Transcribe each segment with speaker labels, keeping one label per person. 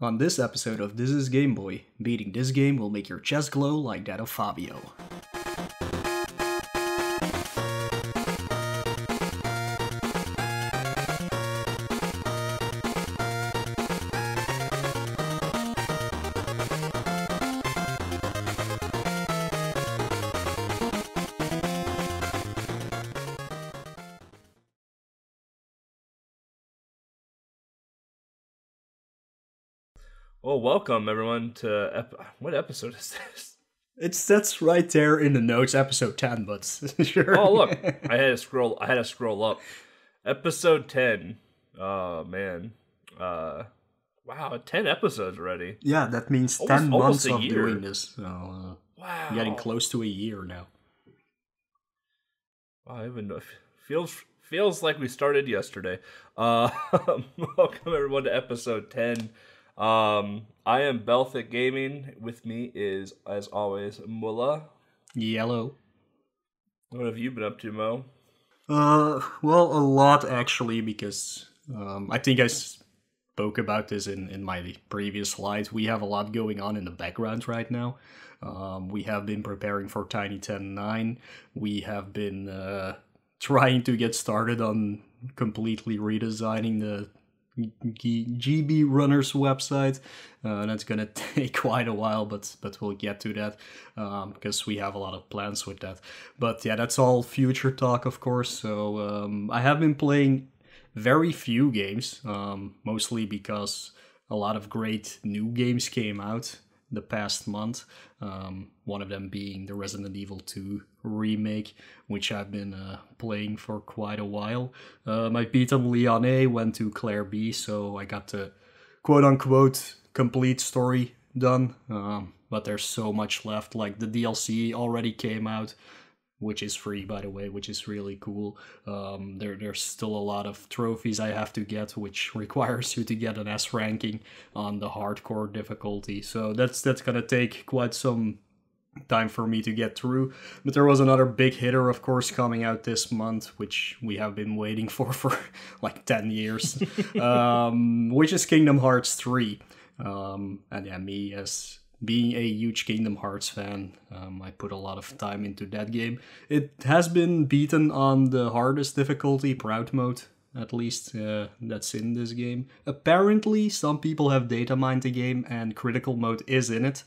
Speaker 1: On this episode of This is Game Boy, beating this game will make your chest glow like that of Fabio.
Speaker 2: Well, welcome everyone to what episode is this?
Speaker 1: That's right there in the notes, episode 10, but sure.
Speaker 2: Oh, look, I had to scroll up. Episode 10. Oh man, wow, 10 episodes already.
Speaker 1: Yeah, that means 10 months of doing this. So,
Speaker 2: wow,
Speaker 1: getting close to a year now.
Speaker 2: Wow, even feels like we started yesterday. Welcome everyone to episode 10. I am Belthic Gaming. With me is, as always, Moelle.
Speaker 1: Yellow.
Speaker 2: What have you been up to, Mo?
Speaker 1: Well, a lot actually, because I think I spoke about this in my previous slides. We have a lot going on in the background right now. We have been preparing for Tiny 10.9. We have been trying to get started on completely redesigning the GB Runners website. That's gonna take quite a while, but we'll get to that because we have a lot of plans with that. But yeah, that's all future talk, of course. So I have been playing very few games, mostly because a lot of great new games came out the past month. One of them being the Resident Evil 2 remake, which I've been playing for quite a while. I beat on Leon A, went to Claire B, so I got the quote-unquote complete story done. But there's so much left, like the DLC already came out, which is free, by the way, which is really cool. There's still a lot of trophies I have to get, which requires you to get an S ranking on the hardcore difficulty. So that's gonna take quite some time for me to get through. But there was another big hitter, of course, coming out this month, which we have been waiting for like 10 years, which is Kingdom Hearts 3. And yeah, me as being a huge Kingdom Hearts fan, I put a lot of time into that game. It has been beaten on the hardest difficulty, Proud Mode, at least, that's in this game. Apparently, some people have data mined the game and Critical Mode is in it.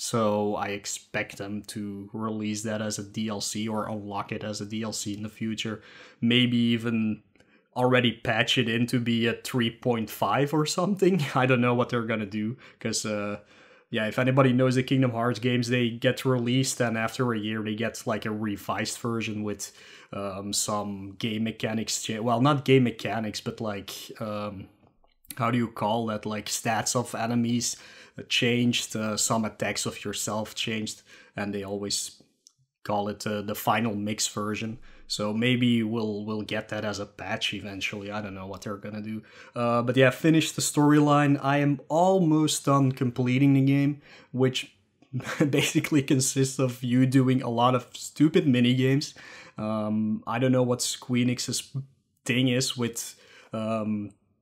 Speaker 1: So I expect them to release that as a DLC or unlock it as a DLC in the future. Maybe even already patch it in to be a 3.5 or something. I don't know what they're gonna do, because yeah, if anybody knows the Kingdom Hearts games, they get released and after a year they get like a revised version with some game mechanics. Well, not game mechanics, but like, how do you call that? Like stats of enemies changed, some attacks of yourself changed, and they always call it the final mix version. So maybe we'll get that as a patch eventually. I don't know what they're gonna do. But yeah, finished the storyline. I am almost done completing the game, which basically consists of you doing a lot of stupid mini games. I don't know what Squeenix's thing is with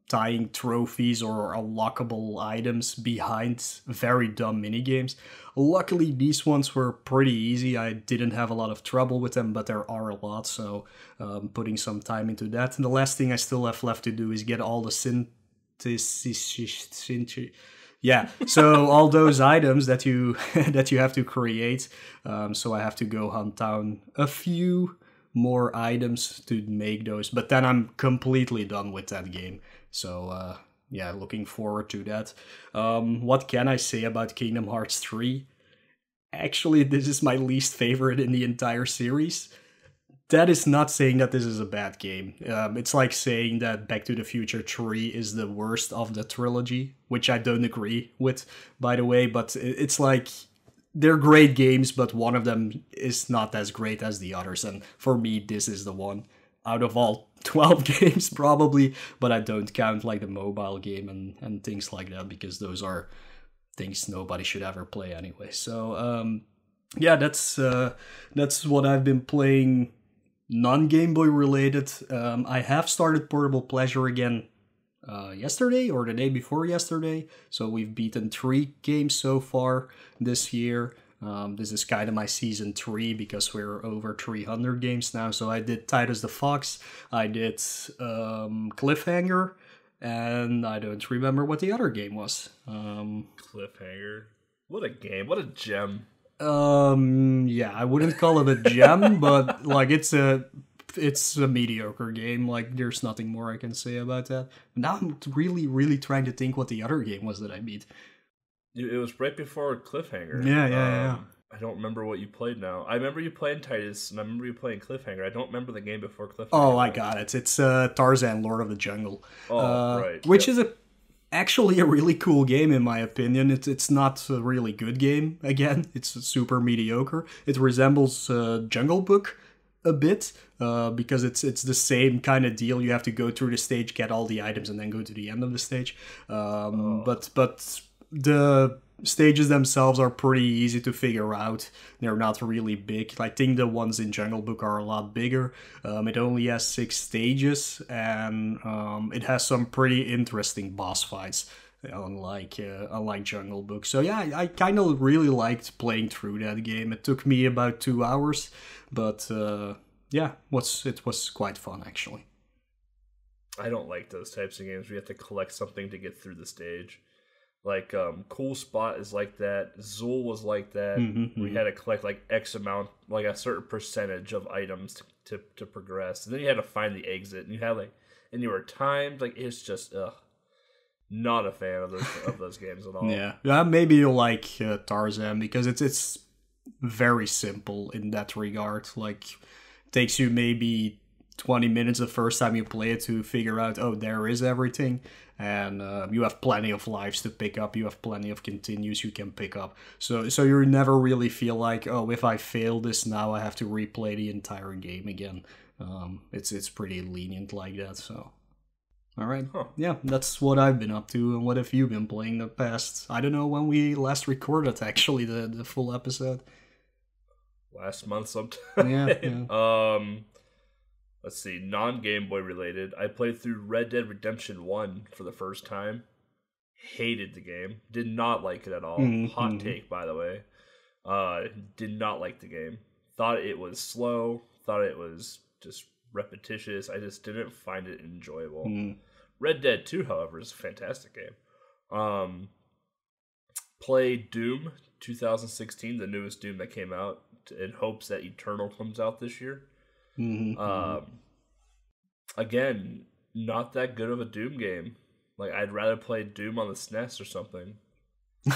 Speaker 1: tying trophies or unlockable items behind very dumb minigames. Luckily, these ones were pretty easy. I didn't have a lot of trouble with them, but there are a lot, so putting some time into that. And the last thing I still have left to do is get all the yeah, so all those items that you that you have to create. So I have to go hunt down a few more items to make those, but then I'm completely done with that game. So yeah, looking forward to that. What can I say about Kingdom Hearts 3? Actually, this is my least favorite in the entire series. That is not saying that this is a bad game. It's like saying that Back to the Future 3 is the worst of the trilogy, which I don't agree with, by the way, but it's like they're great games, but one of them is not as great as the others, and for me, this is the one out of all 12 games probably, but I don't count like the mobile game and things like that, because those are things nobody should ever play anyway. So yeah, that's what I've been playing non-Game Boy related. I have started Portable Pleasure again yesterday or the day before yesterday. So we've beaten 3 games so far this year. This is kind of my season 3 because we're over 300 games now. So I did Titus the Fox, I did Cliffhanger, and I don't remember what the other game was.
Speaker 2: Cliffhanger. What a game. What a gem.
Speaker 1: Yeah, I wouldn't call it a gem, but like it's a mediocre game. Like there's nothing more I can say about that. Now I'm really trying to think what the other game was that I beat.
Speaker 2: It was right before Cliffhanger.
Speaker 1: Yeah.
Speaker 2: I don't remember what you played now. I remember you playing Titus, and I remember you playing Cliffhanger. I don't remember the game before Cliffhanger.
Speaker 1: Oh, I got it. It's Tarzan, Lord of the Jungle.
Speaker 2: Right.
Speaker 1: Which is actually a really cool game in my opinion. It's not a really good game. Again, it's super mediocre. It resembles Jungle Book a bit because it's the same kind of deal. You have to go through the stage, get all the items, and then go to the end of the stage. But the stages themselves are pretty easy to figure out. They're not really big. I think the ones in Jungle Book are a lot bigger. It only has 6 stages, and it has some pretty interesting boss fights, unlike Jungle Book. So yeah, I kind of really liked playing through that game. It took me about 2 hours, but yeah, it was quite fun actually.
Speaker 2: I don't like those types of games where you have to collect something to get through the stage. Like, Cool Spot is like that. Zool was like that. We had to collect, like, X amount, like, a certain percentage of items to progress. And then you had to find the exit. And you had, like, and you were timed. Like, it's just, not a fan of those games at all.
Speaker 1: Yeah, maybe you'll like Tarzan, because it's very simple in that regard. Like, it takes you maybe 20 minutes the first time you play it to figure out, oh, there is everything. And you have plenty of lives to pick up. You have plenty of continues you can pick up. So you never really feel like, oh, if I fail this now, I have to replay the entire game again. It's pretty lenient like that. So, all right, yeah, that's what I've been up to. And what have you been playing the past? I don't know when we last recorded actually the full episode.
Speaker 2: Last month sometime.
Speaker 1: Yeah.
Speaker 2: Let's see, non-Game Boy related. I played through Red Dead Redemption 1 for the first time. Hated the game. Did not like it at all. Hot take, by the way. Did not like the game. Thought it was slow. Thought it was just repetitious. I just didn't find it enjoyable. Red Dead 2, however, is a fantastic game. Played Doom 2016, the newest Doom that came out, in hopes that Eternal comes out this year. Again, not that good of a Doom game. Like, I'd rather play Doom on the SNES or something.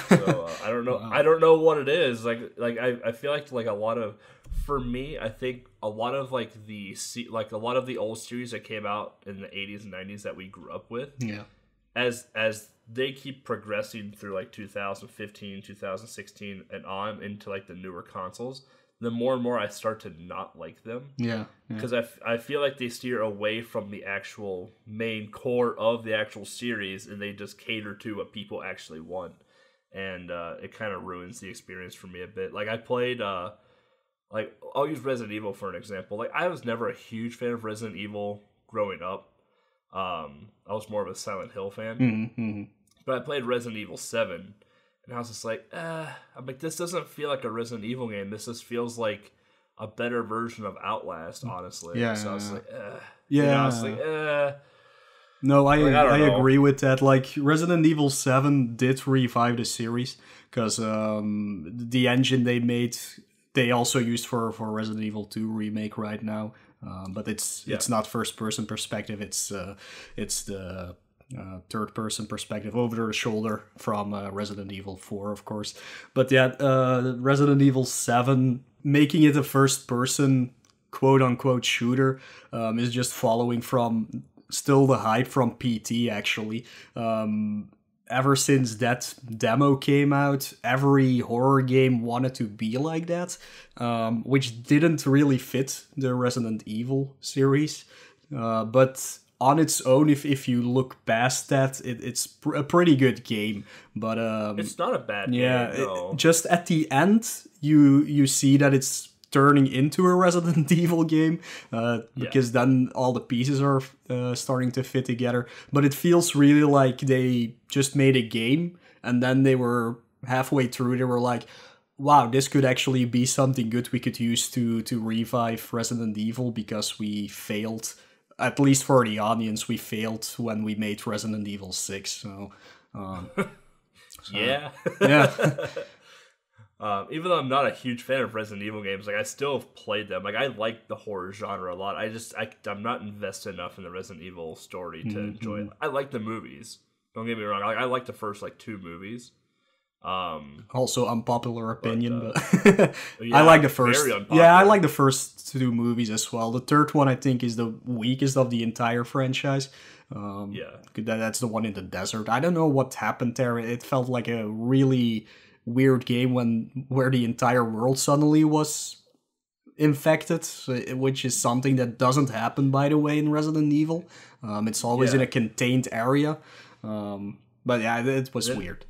Speaker 2: So I don't know. Wow. I don't know what it is. Like I feel like a lot of, for me, I think a lot of a lot of the old series that came out in the 80s and 90s that we grew up with.
Speaker 1: Yeah.
Speaker 2: As they keep progressing through like 2015, 2016, and on into like the newer consoles, the more and more I start to not like them.
Speaker 1: Yeah.
Speaker 2: Because I feel like they steer away from the actual main core of the actual series, and they just cater to what people actually want. And it kind of ruins the experience for me a bit. Like, I played, like, I'll use Resident Evil for an example. Like, I was never a huge fan of Resident Evil growing up. I was more of a Silent Hill fan. But I played Resident Evil 7. And I was just like, I'm like, this doesn't feel like a Resident Evil game. This just feels like a better version of Outlast, honestly.
Speaker 1: Yeah.
Speaker 2: So I was like,
Speaker 1: Yeah.
Speaker 2: You know, I was like,
Speaker 1: No, I
Speaker 2: know.
Speaker 1: agree with that. Like, Resident Evil 7 did revive the series, because the engine they made, they also used for Resident Evil 2 remake right now. But it's not first-person perspective. It's the third-person perspective over the shoulder from Resident Evil 4, of course. But yeah, Resident Evil 7, making it a first-person quote-unquote shooter, is just following from still the hype from PT, actually. Ever since that demo came out, every horror game wanted to be like that, which didn't really fit the Resident Evil series. But on its own, if you look past that, it's a pretty good game. But
Speaker 2: it's not a bad
Speaker 1: game. Yeah,
Speaker 2: no.
Speaker 1: Just at the end, you see that it's turning into a Resident Evil game, because then all the pieces are starting to fit together. But it feels really like they just made a game, and then they were halfway through, they were like, wow, this could actually be something good we could use to revive Resident Evil, because we failed, at least for the audience, we failed when we made Resident Evil 6, so...
Speaker 2: yeah.
Speaker 1: Yeah.
Speaker 2: Even though I'm not a huge fan of Resident Evil games, like I still have played them. Like I like the horror genre a lot. I'm not invested enough in the Resident Evil story to enjoy it. I like the movies. Don't get me wrong. I like the first like 2 movies.
Speaker 1: Also unpopular opinion, but
Speaker 2: yeah,
Speaker 1: I like the first. Yeah, I like the first 2 movies as well. The third one I think is the weakest of the entire franchise. That's the one in the desert. I don't know what happened there. It felt like a really weird game where the entire world suddenly was infected, which is something that doesn't happen, by the way, in Resident Evil. It's always in a contained area. But yeah, it was weird.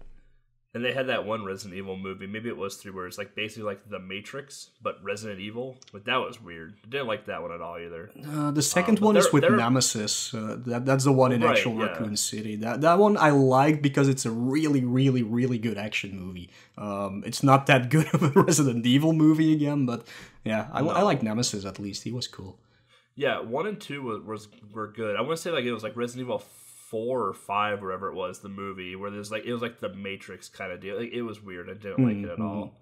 Speaker 2: And they had that one Resident Evil movie, maybe it was 3, where it's like basically like The Matrix, but Resident Evil. But that was weird. I didn't like that one at all either.
Speaker 1: The second one is with Nemesis. That's the one in actual Raccoon City. That one I like because it's a really, really, really good action movie. It's not that good of a Resident Evil movie again, but yeah, I like Nemesis at least. He was cool.
Speaker 2: Yeah, 1 and 2 were good. I want to say like it was like Resident Evil 4 or 5, wherever it was, the movie, where there's like, it was like the Matrix kind of deal. Like, it was weird. I didn't like it at all.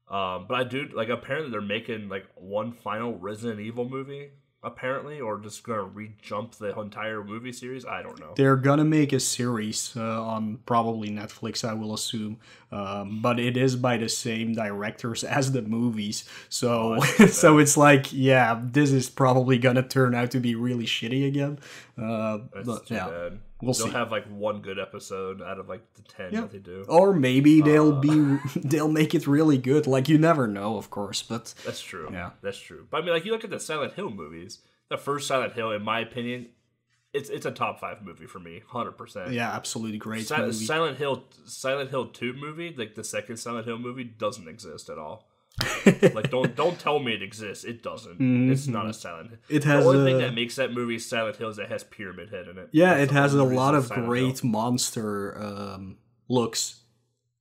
Speaker 2: But I do, like, apparently they're making like one final Resident Evil movie, apparently, or just gonna re-jump the entire movie series. I don't know.
Speaker 1: They're gonna make a series on probably Netflix, I will assume, but it is by the same directors as the movies, so so it's like, yeah, this is probably gonna turn out to be really shitty again.
Speaker 2: That's too bad. They'll have like one good episode out of like the 10 that they do,
Speaker 1: or maybe they'll make it really good. Like, you never know, of course, but
Speaker 2: that's true. Yeah, that's true. But I mean, like, you look at the Silent Hill movies. The first Silent Hill, in my opinion, it's a top 5 movie for me, 100%.
Speaker 1: Yeah, absolutely great movie.
Speaker 2: Silent Hill 2 movie, like the second Silent Hill movie, doesn't exist at all. Like, don't tell me it exists. It doesn't. It's not a Silent Hill. It has the only thing that makes that movie Silent Hill is it has Pyramid Head in it.
Speaker 1: Yeah, it has a lot of great monster looks.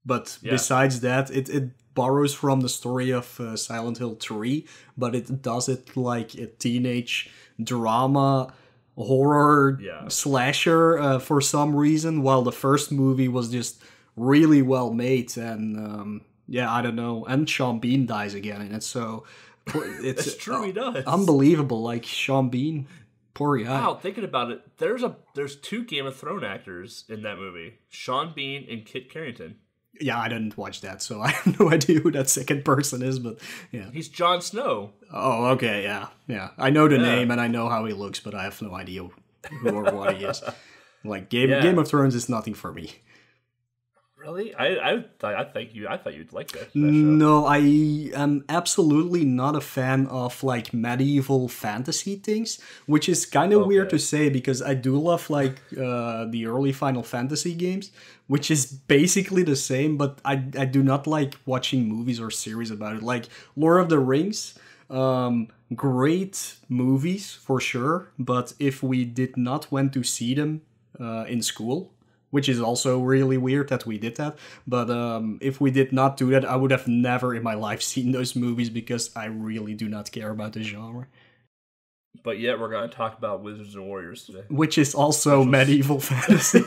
Speaker 1: But besides that, it borrows from the story of Silent Hill 3, but it does it like a teenage drama horror slasher for some reason, while the first movie was just really well made. And I don't know. And Sean Bean dies again in it, so it's
Speaker 2: true, he does.
Speaker 1: Unbelievable. Like, Sean Bean, poor guy.
Speaker 2: Wow, thinking about it, there's 2 Game of Thrones actors in that movie, Sean Bean and Kit Harington.
Speaker 1: Yeah, I didn't watch that, so I have no idea who that second person is, but yeah.
Speaker 2: He's Jon Snow.
Speaker 1: Oh, okay, yeah. I know the name and I know how he looks, but I have no idea who or what he is. Like, Game of Thrones is nothing for me.
Speaker 2: Really? I thought you'd like that show.
Speaker 1: No, I am absolutely not a fan of like medieval fantasy things, which is kind of weird to say because I do love like the early Final Fantasy games, which is basically the same, but I do not like watching movies or series about it. Like Lord of the Rings, great movies for sure, but if we did not went to see them in school, which is also really weird that we did that. But if we did not do that, I would have never in my life seen those movies because I really do not care about the genre.
Speaker 2: But yet we're going to talk about Wizards and Warriors today.
Speaker 1: Which is also medieval fantasy.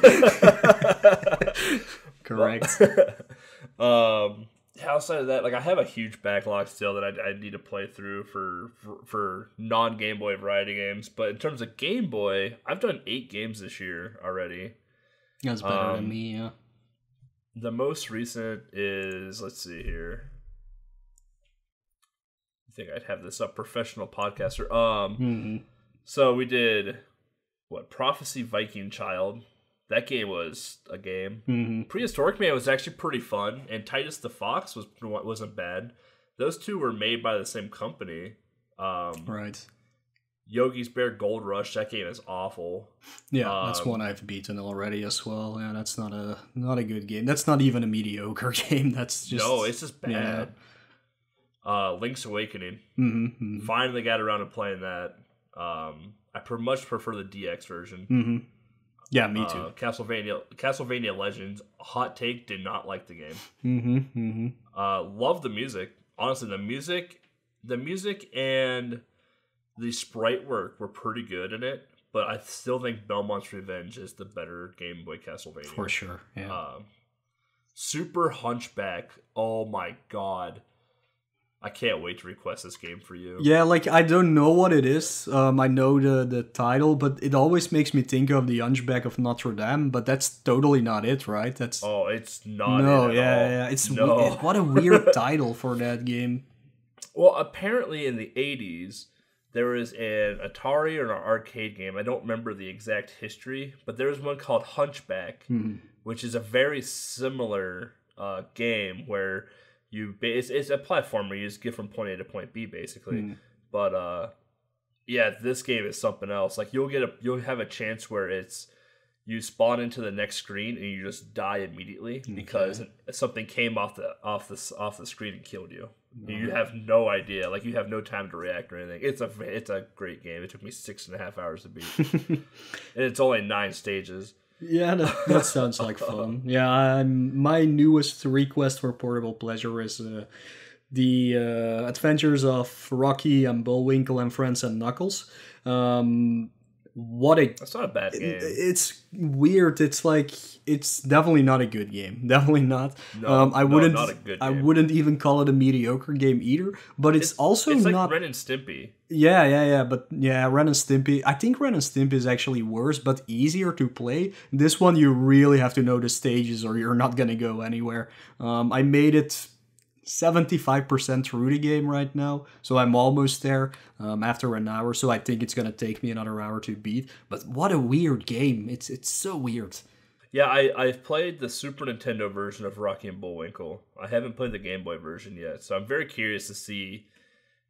Speaker 1: Correct.
Speaker 2: Outside of that, like, I have a huge backlog still that I need to play through for non-Game Boy variety games. But in terms of Game Boy, I've done 8 games this year already.
Speaker 1: That's better than me, yeah.
Speaker 2: The most recent is, let's see here. I think I'd have this up, professional podcaster. So we did, Prophecy Viking Child. That game was a game. Prehistoric Man was actually pretty fun, and Titus the Fox wasn't bad. Those 2 were made by the same company.
Speaker 1: Right.
Speaker 2: Yogi's Bear Gold Rush, that game is awful.
Speaker 1: Yeah, that's one I've beaten already as well. Yeah, that's not a good game. That's not even a mediocre game. That's just...
Speaker 2: No, it's just bad. Link's Awakening.
Speaker 1: Mm-hmm.
Speaker 2: Finally got around to playing that. I much prefer the DX version.
Speaker 1: Mm-hmm. Yeah, me too.
Speaker 2: Castlevania Legends. Hot take: did not like the game.
Speaker 1: Mm-hmm. Mm-hmm.
Speaker 2: Love the music. Honestly, the music and the sprite work were pretty good in it. But I still think Belmont's Revenge is the better Game Boy Castlevania.
Speaker 1: For sure. Yeah.
Speaker 2: Super Hunchback. Oh my god. I can't wait to request this game for you.
Speaker 1: Yeah, like, I don't know what it is. I know the title, but it always makes me think of the Hunchback of Notre Dame, but that's totally not it, right? That's
Speaker 2: Oh, it's not
Speaker 1: no,
Speaker 2: it at
Speaker 1: yeah,
Speaker 2: all.
Speaker 1: yeah. It's
Speaker 2: No.
Speaker 1: what a weird title for that game.
Speaker 2: Well, apparently in the 80s, there was an Atari or an arcade game. I don't remember the exact history, but there was one called Hunchback, which is a very similar game where it's a platformer. You just get from point A to point B, basically. But yeah, this game is something else. Like you'll have a chance where you spawn into the next screen and you just die immediately because something came off the screen and killed you. You have no idea. Like, you have no time to react or anything. It's a great game. It took me 6.5 hours to beat, and it's only 9 stages.
Speaker 1: Yeah, that sounds like fun. Yeah, my newest request for portable pleasure is the Adventures of Rocky and Bullwinkle and Friends and Knuckles.
Speaker 2: That's not a bad game.
Speaker 1: It's weird. It's like, it's definitely not a good game. Definitely not.
Speaker 2: Not a good game.
Speaker 1: I wouldn't even call it a mediocre game either. But it's also
Speaker 2: it's
Speaker 1: not.
Speaker 2: Like Ren and Stimpy.
Speaker 1: Yeah. But yeah, Ren and Stimpy. I think Ren and Stimpy is actually worse, but easier to play. This one, you really have to know the stages, or you're not gonna go anywhere. I made it 75% through the game right now, so I'm almost there after an hour, so I think it's gonna take me another hour to beat. But what a weird game. It's so weird.
Speaker 2: Yeah, I've played the Super Nintendo version of Rocky and Bullwinkle. I haven't played the Game Boy version yet, so I'm very curious to see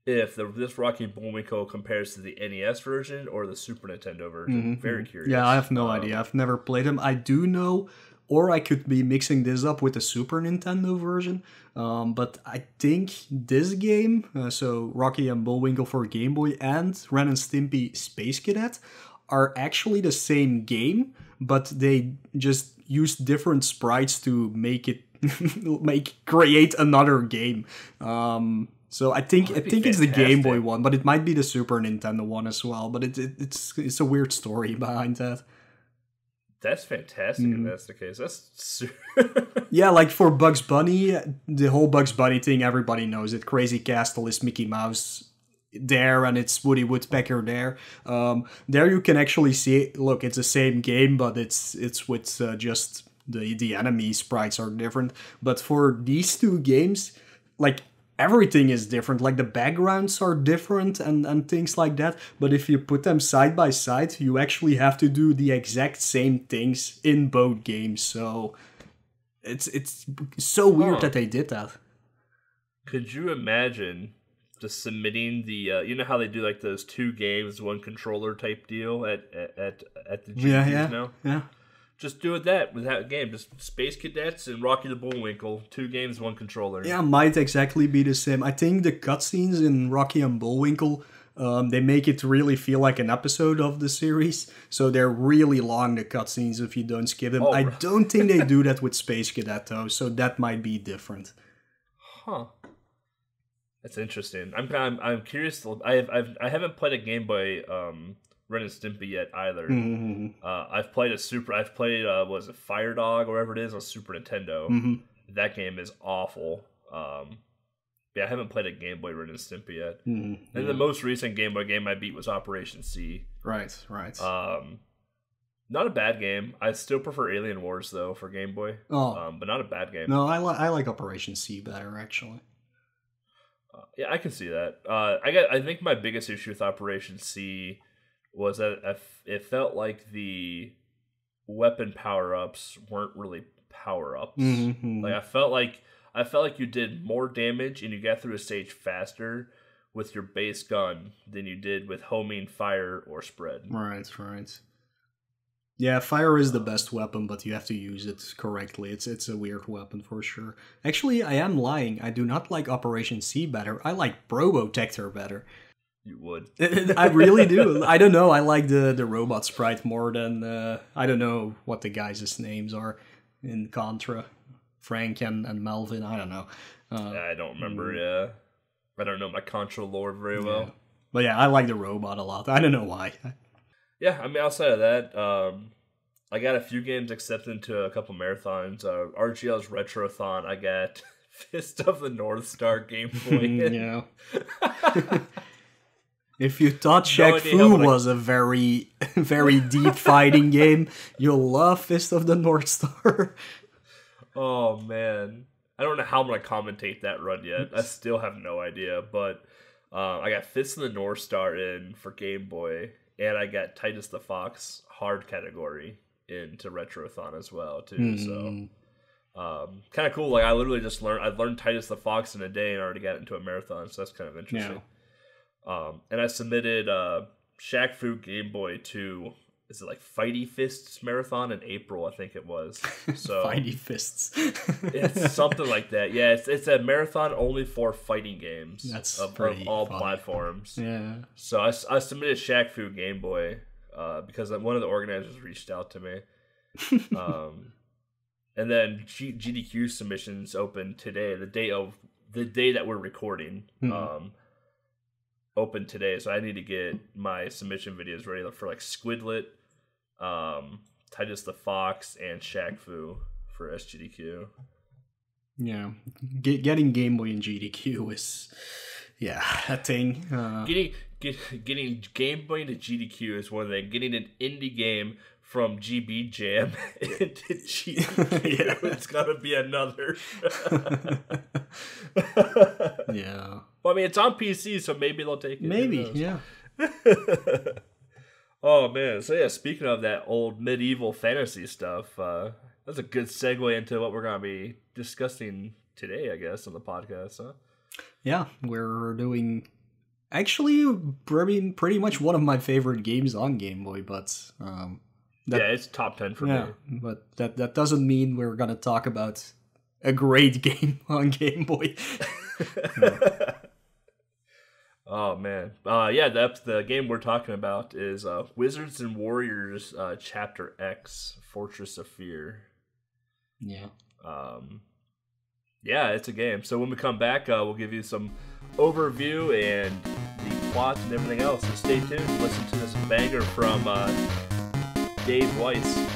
Speaker 2: if this Rocky and Bullwinkle compares to the NES version or the Super Nintendo version. Very curious.
Speaker 1: Yeah, I have no idea. I've never played them. I do know, or I could be mixing this up with the Super Nintendo version. But I think this game, so Rocky and Bullwinkle for Game Boy and Ren and Stimpy Space Cadet, are actually the same game, but they just use different sprites to make it create another game. So I think it's the Game Boy one, but it might be the Super Nintendo one as well. But it's a weird story behind that.
Speaker 2: That's fantastic if that's the case. That's
Speaker 1: yeah, like for Bugs Bunny, the whole Bugs Bunny thing, everybody knows it. Crazy Castle is Mickey Mouse there, and it's Woody Woodpecker there. There you can actually see, look, it's the same game, but it's with just the enemy sprites are different. But for these two games, like, everything is different, like the backgrounds are different and things like that. But if you put them side by side, you actually have to do the exact same things in both games. So it's so weird that they did that.
Speaker 2: Could you imagine just submitting the you know how they do like those 2 games, 1 controller type deal at the GPs now?
Speaker 1: Yeah.
Speaker 2: Just do it with that game. Just Space Cadets and Rocky the Bullwinkle. 2 games, 1 controller.
Speaker 1: Yeah, might exactly be the same. I think the cutscenes in Rocky and Bullwinkle, they make it really feel like an episode of the series. So they're really long, the cutscenes, if you don't skip them. I don't think they do that with Space Cadet, though. So that might be different.
Speaker 2: Huh. That's interesting. I'm curious. I haven't played a Game Boy Ren and Stimpy yet either. I've played was it Fire Dog or whatever it is on Super Nintendo. That game is awful. Yeah, I haven't played a Game Boy Ren and Stimpy yet. And the most recent Game Boy game I beat was Operation C.
Speaker 1: Right.
Speaker 2: Not a bad game. I still prefer Alien Wars though for Game Boy. But not a bad game.
Speaker 1: No, I like Operation C better actually.
Speaker 2: Yeah, I can see that. I think my biggest issue with Operation C was that it felt like the weapon power-ups weren't really power-ups. Like I felt like you did more damage and you got through a stage faster with your base gun than you did with homing, fire, or spread.
Speaker 1: Right. Yeah, fire is the best weapon, but you have to use it correctly. It's a weird weapon for sure. Actually, I am lying. I do not like Operation C better. I like Probotector better.
Speaker 2: You would.
Speaker 1: I really do. I don't know. I like the robot sprite more than I don't know what the guys' names are in Contra. Frank and Melvin. I don't know.
Speaker 2: I don't remember. Yeah, I don't know my Contra lore very well.
Speaker 1: But yeah, I like the robot a lot. I don't know why.
Speaker 2: Yeah, I mean, outside of that, I got a few games accepted into a couple marathons. RGL's Retrothon, I got Fist of the North Star Game Boy.
Speaker 1: Yeah. If you thought Shaq Fu was a very, very deep fighting game, you'll love Fist of the North Star.
Speaker 2: Oh, man. I don't know how I'm going to commentate that run yet. I still have no idea, but I got Fist of the North Star in for Game Boy. And I got Titus the Fox hard category into Retrothon as well too. So kind of cool. Like I literally just learned Titus the Fox in a day and already got into a marathon. So that's kind of interesting. Yeah. And I submitted Shaq Fu Game Boy to is it like Fighty Fists Marathon in April, I think it was. So
Speaker 1: Fighty Fists.
Speaker 2: It's something like that. Yeah, it's a marathon only for fighting games.
Speaker 1: That's
Speaker 2: of all
Speaker 1: funny.
Speaker 2: platforms.
Speaker 1: Yeah.
Speaker 2: So I submitted Shaq Fu Game Boy because one of the organizers reached out to me. And then GDQ submissions opened today, the day that we're recording. Open today, so I need to get my submission videos ready for like Squidlet, Titus the Fox, and Shaq Fu for SGDQ.
Speaker 1: Yeah, getting Game Boy and GDQ is a thing.
Speaker 2: Getting Game Boy into GDQ is one thing. Getting an indie game from GB Jam into GDQ, it's gotta be another.
Speaker 1: Yeah.
Speaker 2: Well, I mean, it's on PC, so maybe they'll take it.
Speaker 1: Maybe, yeah.
Speaker 2: Oh, man. So, yeah, speaking of that old medieval fantasy stuff, that's a good segue into what we're going to be discussing today, I guess, on the podcast, huh?
Speaker 1: Yeah, we're doing... Actually, pretty much one of my favorite games on Game Boy, but...
Speaker 2: it's top 10 for me.
Speaker 1: But that doesn't mean we're going to talk about a great game on Game Boy.
Speaker 2: Oh, man. The game we're talking about is Wizards and Warriors Chapter X, Fortress of Fear.
Speaker 1: Yeah.
Speaker 2: It's a game. So when we come back, we'll give you some overview and the plot and everything else. So stay tuned. Listen to this banger from Dave Weiss.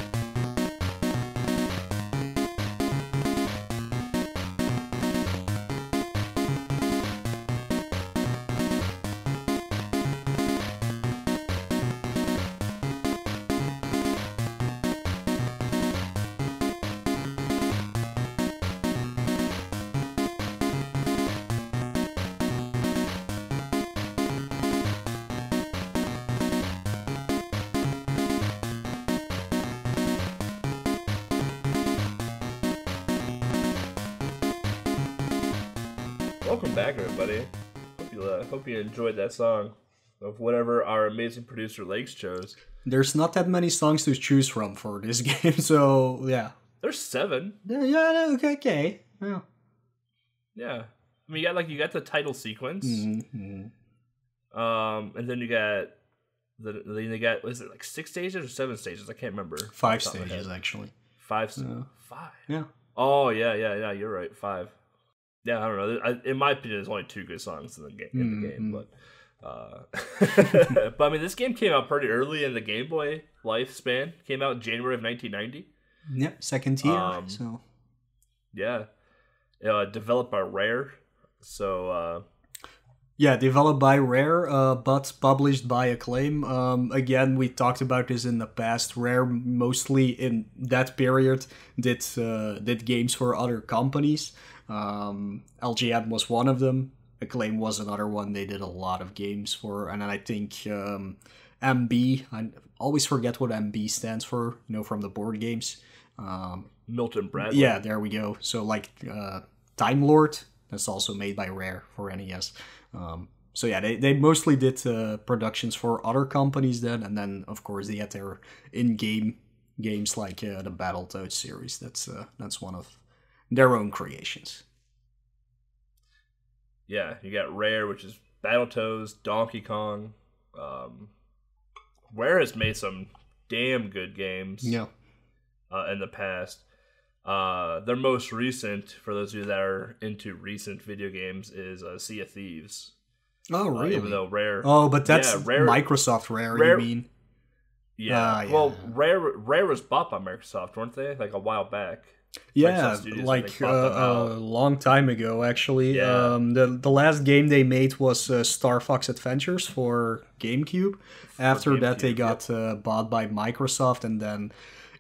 Speaker 2: Welcome back, everybody. Hope you enjoyed that song of whatever our amazing producer Legs chose.
Speaker 1: There's not that many songs to choose from for this game, so yeah.
Speaker 2: There's 7.
Speaker 1: Yeah, okay. Yeah.
Speaker 2: Yeah. I mean, you got the title sequence. And then you got was it like 6 stages or 7 stages? I can't remember.
Speaker 1: 5 stages actually.
Speaker 2: 5.
Speaker 1: Yeah.
Speaker 2: 5.
Speaker 1: Yeah.
Speaker 2: Oh yeah. You're right. 5. Yeah, I don't know. In my opinion, there's only 2 good songs in the game, but but I mean, this game came out pretty early in the Game Boy lifespan. Came out in January of 1990.
Speaker 1: Yep, second tier. So
Speaker 2: yeah, developed by Rare. So
Speaker 1: developed by Rare, but published by Acclaim. Again, we talked about this in the past. Rare mostly in that period did games for other companies. LGN was one of them. Acclaim was another one. They did a lot of games for, and then I think MB. I always forget what MB stands for. From the board games.
Speaker 2: Milton Bradley.
Speaker 1: Yeah, there we go. So like Time Lord. That's also made by Rare for NES. So yeah, they mostly did productions for other companies then, and then of course they had their in-game games like the Battletoads series. That's one of their own creations.
Speaker 2: Yeah, you got Rare, which is Battletoads, Donkey Kong. Rare has made some damn good games.
Speaker 1: Yeah.
Speaker 2: In the past. Their most recent, for those of you that are into recent video games, is Sea of Thieves.
Speaker 1: Oh, really?
Speaker 2: Even though Rare...
Speaker 1: Oh, but that's
Speaker 2: Rare,
Speaker 1: Microsoft Rare, you mean?
Speaker 2: Yeah.
Speaker 1: Yeah.
Speaker 2: Well, Rare was bought by Microsoft, weren't they? Like a while back.
Speaker 1: Yeah, like a long time ago, actually. Yeah. The last game they made was Star Fox Adventures for GameCube. After that, they got bought by Microsoft, and then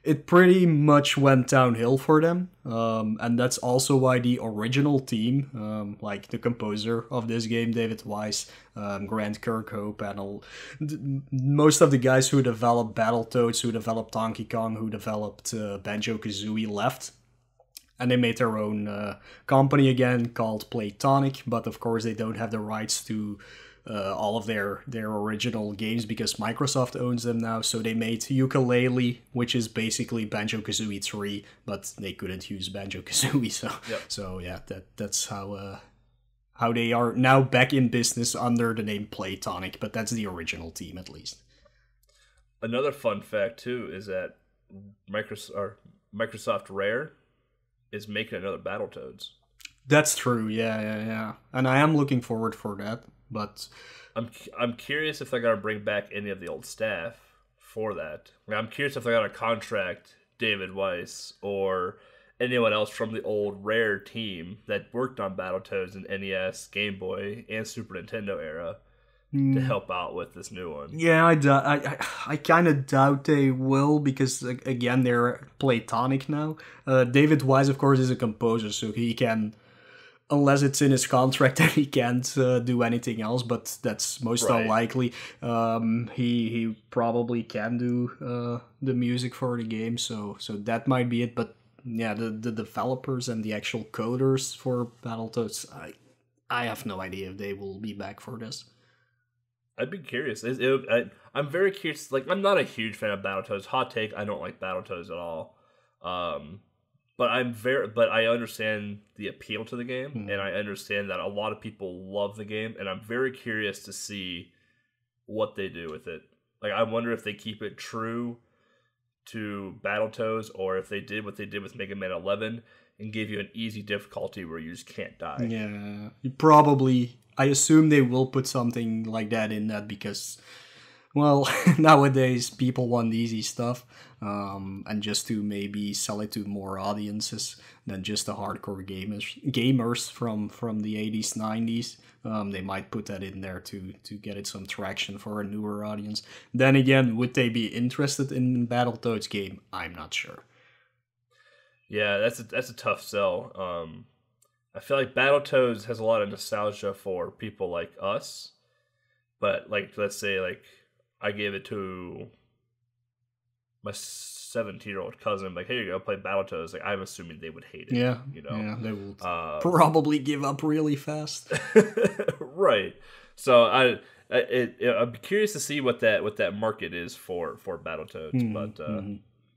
Speaker 1: it pretty much went downhill for them. And that's also why the original team, like the composer of this game, David Wise, Grant Kirkhope, and most of the guys who developed Battletoads, who developed Donkey Kong, who developed Banjo-Kazooie left. And they made their own company again called Playtonic, but of course they don't have the rights to all of their original games because Microsoft owns them now. So they made Ukulele, which is basically Banjo-Kazooie 3, but they couldn't use Banjo-Kazooie. So yeah, that's how they are now back in business under the name Playtonic, but that's the original team at least.
Speaker 2: Another fun fact too is that Microsoft Rare is making another Battletoads. That's
Speaker 1: true, yeah. And I am looking forward for that, but...
Speaker 2: I'm curious if they're going to bring back any of the old staff for that. I'm curious if they're going to contract David Weiss or anyone else from the old Rare team that worked on Battletoads in NES, Game Boy, and Super Nintendo era to help out with this new one.
Speaker 1: Yeah, I kind of doubt they will because, again, they're Playtonic now. David Wise, of course, is a composer, so he can, unless it's in his contract, that he can't do anything else, but that's most unlikely. He probably can do the music for the game, so that might be it. But yeah, the developers and the actual coders for Battletoads, I have no idea if they will be back for this.
Speaker 2: I'd be curious. I'm very curious. Like, I'm not a huge fan of Battletoads. Hot take: I don't like Battletoads at all. But I understand the appeal to the game, and I understand that a lot of people love the game, and I'm very curious to see what they do with it. Like, I wonder if they keep it true to Battletoads, or if they did what they did with Mega Man 11 and gave you an easy difficulty where you just can't die.
Speaker 1: Yeah, probably. I assume they will put something like that in that because, well, nowadays people want easy stuff, and just to maybe sell it to more audiences than just the hardcore gamers from the 80s, 90s. They might put that in there to get it some traction for a newer audience. Then again, would they be interested in Battletoads game? I'm not sure.
Speaker 2: Yeah, that's a tough sell. I feel like Battletoads has a lot of nostalgia for people like us, but like, let's say like I gave it to my 17-year-old cousin, like, here you go, play Battletoads. Like, I'm assuming they would hate it.
Speaker 1: Yeah,
Speaker 2: you know,
Speaker 1: yeah, they will probably give up really fast.
Speaker 2: Right. So I'm curious to see what that market is for Battletoads. But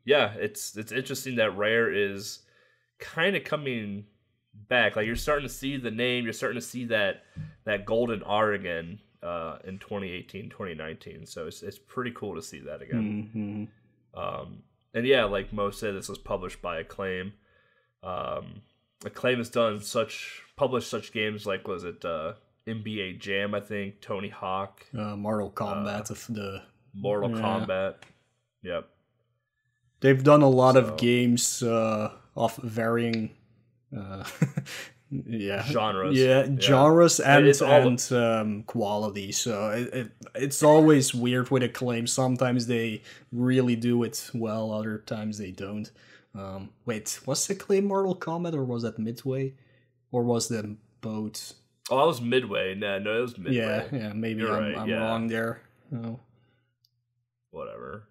Speaker 2: yeah, it's interesting that Rare is kind of coming back. Like, you're starting to see the name, you're starting to see that golden R again in 2018, 2019. So it's pretty cool to see that again. And yeah, like Mo said, this was published by Acclaim. Acclaim has published such games like, was it NBA Jam, I think, Tony Hawk,
Speaker 1: Mortal Kombat,
Speaker 2: Mortal Kombat. Yep.
Speaker 1: They've done a lot of games of varying genres and quality. So it's always weird with Acclaim. Sometimes they really do it well, other times they don't. Wait, was Acclaim Mortal Kombat, or was that Midway, or was that both?
Speaker 2: Oh, that was Midway. No, it was Midway.
Speaker 1: Yeah, maybe I'm wrong there. No.
Speaker 2: Whatever.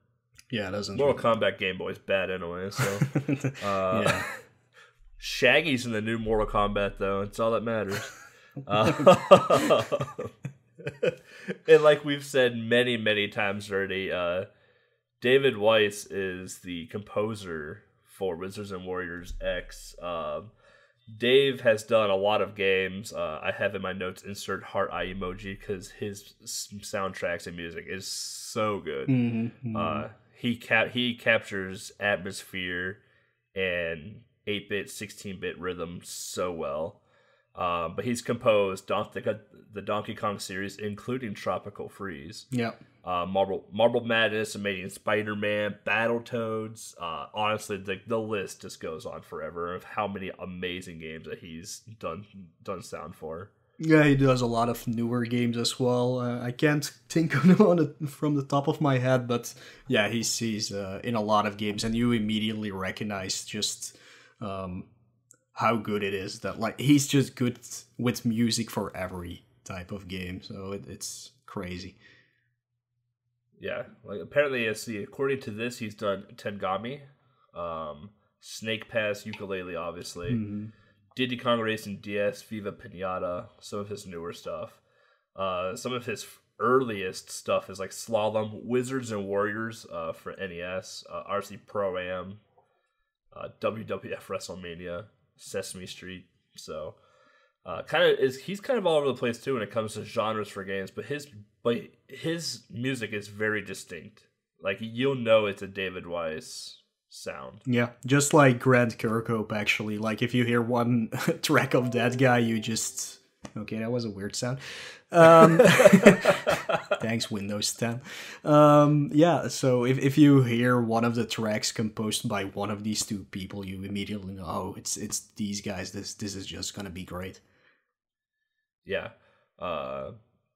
Speaker 1: Yeah, it doesn't.
Speaker 2: Mortal Kombat Game Boy's bad anyway. So yeah. Shaggy's in the new Mortal Kombat, though. It's all that matters. And like we've said many, many times already, David Weiss is the composer for Wizards and Warriors X. Dave has done a lot of games. I have in my notes insert heart eye emoji because his soundtracks and music is so good. He captures atmosphere and 8-bit, 16-bit rhythm so well. But he's composed the Donkey Kong series, including Tropical Freeze.
Speaker 1: Yeah.
Speaker 2: Marble Madness, Amazing Spider-Man, Battletoads. Honestly, the list just goes on forever of how many amazing games that he's done sound for.
Speaker 1: Yeah, he does a lot of newer games as well. I can't think of one from the top of my head, but yeah, he's in a lot of games, and you immediately recognize just how good it is. That like he's just good with music for every type of game, so it's crazy.
Speaker 2: Yeah, like apparently, according to this, he's done Tengami, Snake Pass, Ukulele, obviously, Diddy Kong Racing DS, Viva Pinata, some of his newer stuff. Some of his earliest stuff is like Slalom, Wizards and Warriors for NES, RC Pro-Am, WWF WrestleMania, Sesame Street. So he's kind of all over the place too when it comes to genres for games, but his music is very distinct. Like you'll know it's a David Weiss sound.
Speaker 1: Yeah, just like Grant Kirkhope actually. Like if you hear one track of that guy, you just okay, that was a weird sound. Thanks Windows 10. Yeah, so if you hear one of the tracks composed by one of these two people, you immediately know, oh, it's these guys. This is just gonna be great.
Speaker 2: Yeah.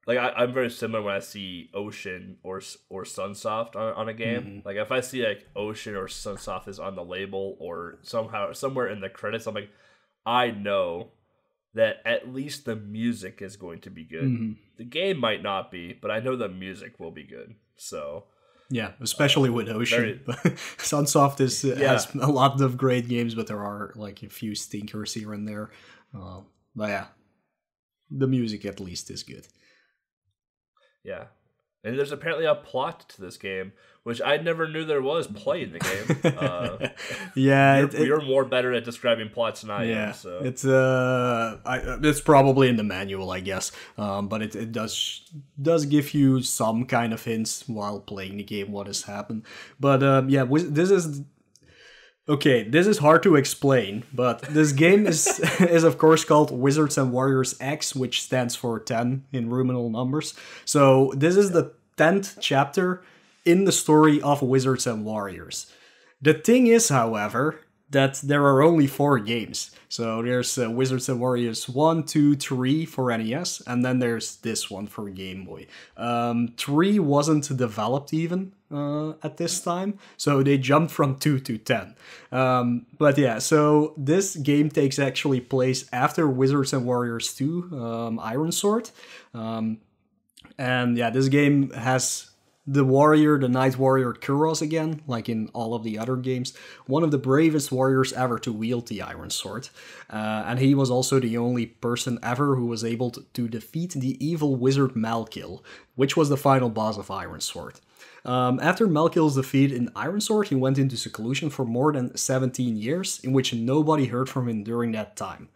Speaker 2: Like I'm very similar when I see Ocean or Sunsoft on a game. Like if I see like Ocean or Sunsoft is on the label or somewhere in the credits, I'm like, I know that at least the music is going to be good. The game might not be, but I know the music will be good. So
Speaker 1: yeah, especially with Ocean. Sunsoft has a lot of great games, but there are like a few stinkers here and there. But yeah, the music at least is good.
Speaker 2: Yeah. And there's apparently a plot to this game, which I never knew there was play in the game.
Speaker 1: Yeah.
Speaker 2: You're more better at describing plots than I am. So.
Speaker 1: It's probably in the manual, I guess. But it does give you some kind of hints while playing the game what has happened. But yeah, this is... Okay, this is hard to explain, but this game is of course called Wizards and Warriors X, which stands for 10 in Roman numbers. So this is the 10th chapter in the story of Wizards and Warriors. The thing is, however, that there are only 4 games. So there's Wizards and Warriors 1, 2, 3 for NES, and then there's this one for Game Boy. 3 wasn't developed even at this time, so they jumped from 2 to 10. But yeah, so this game takes actually place after Wizards and Warriors 2, Iron Sword. And yeah, this game has the Night Warrior Kuros again, like in all of the other games. One of the bravest warriors ever to wield the Iron Sword. And he was also the only person ever who was able to defeat the evil wizard Malkil, which was the final boss of Iron Sword. After Malkil's defeat in Iron Sword, he went into seclusion for more than 17 years, in which nobody heard from him during that time.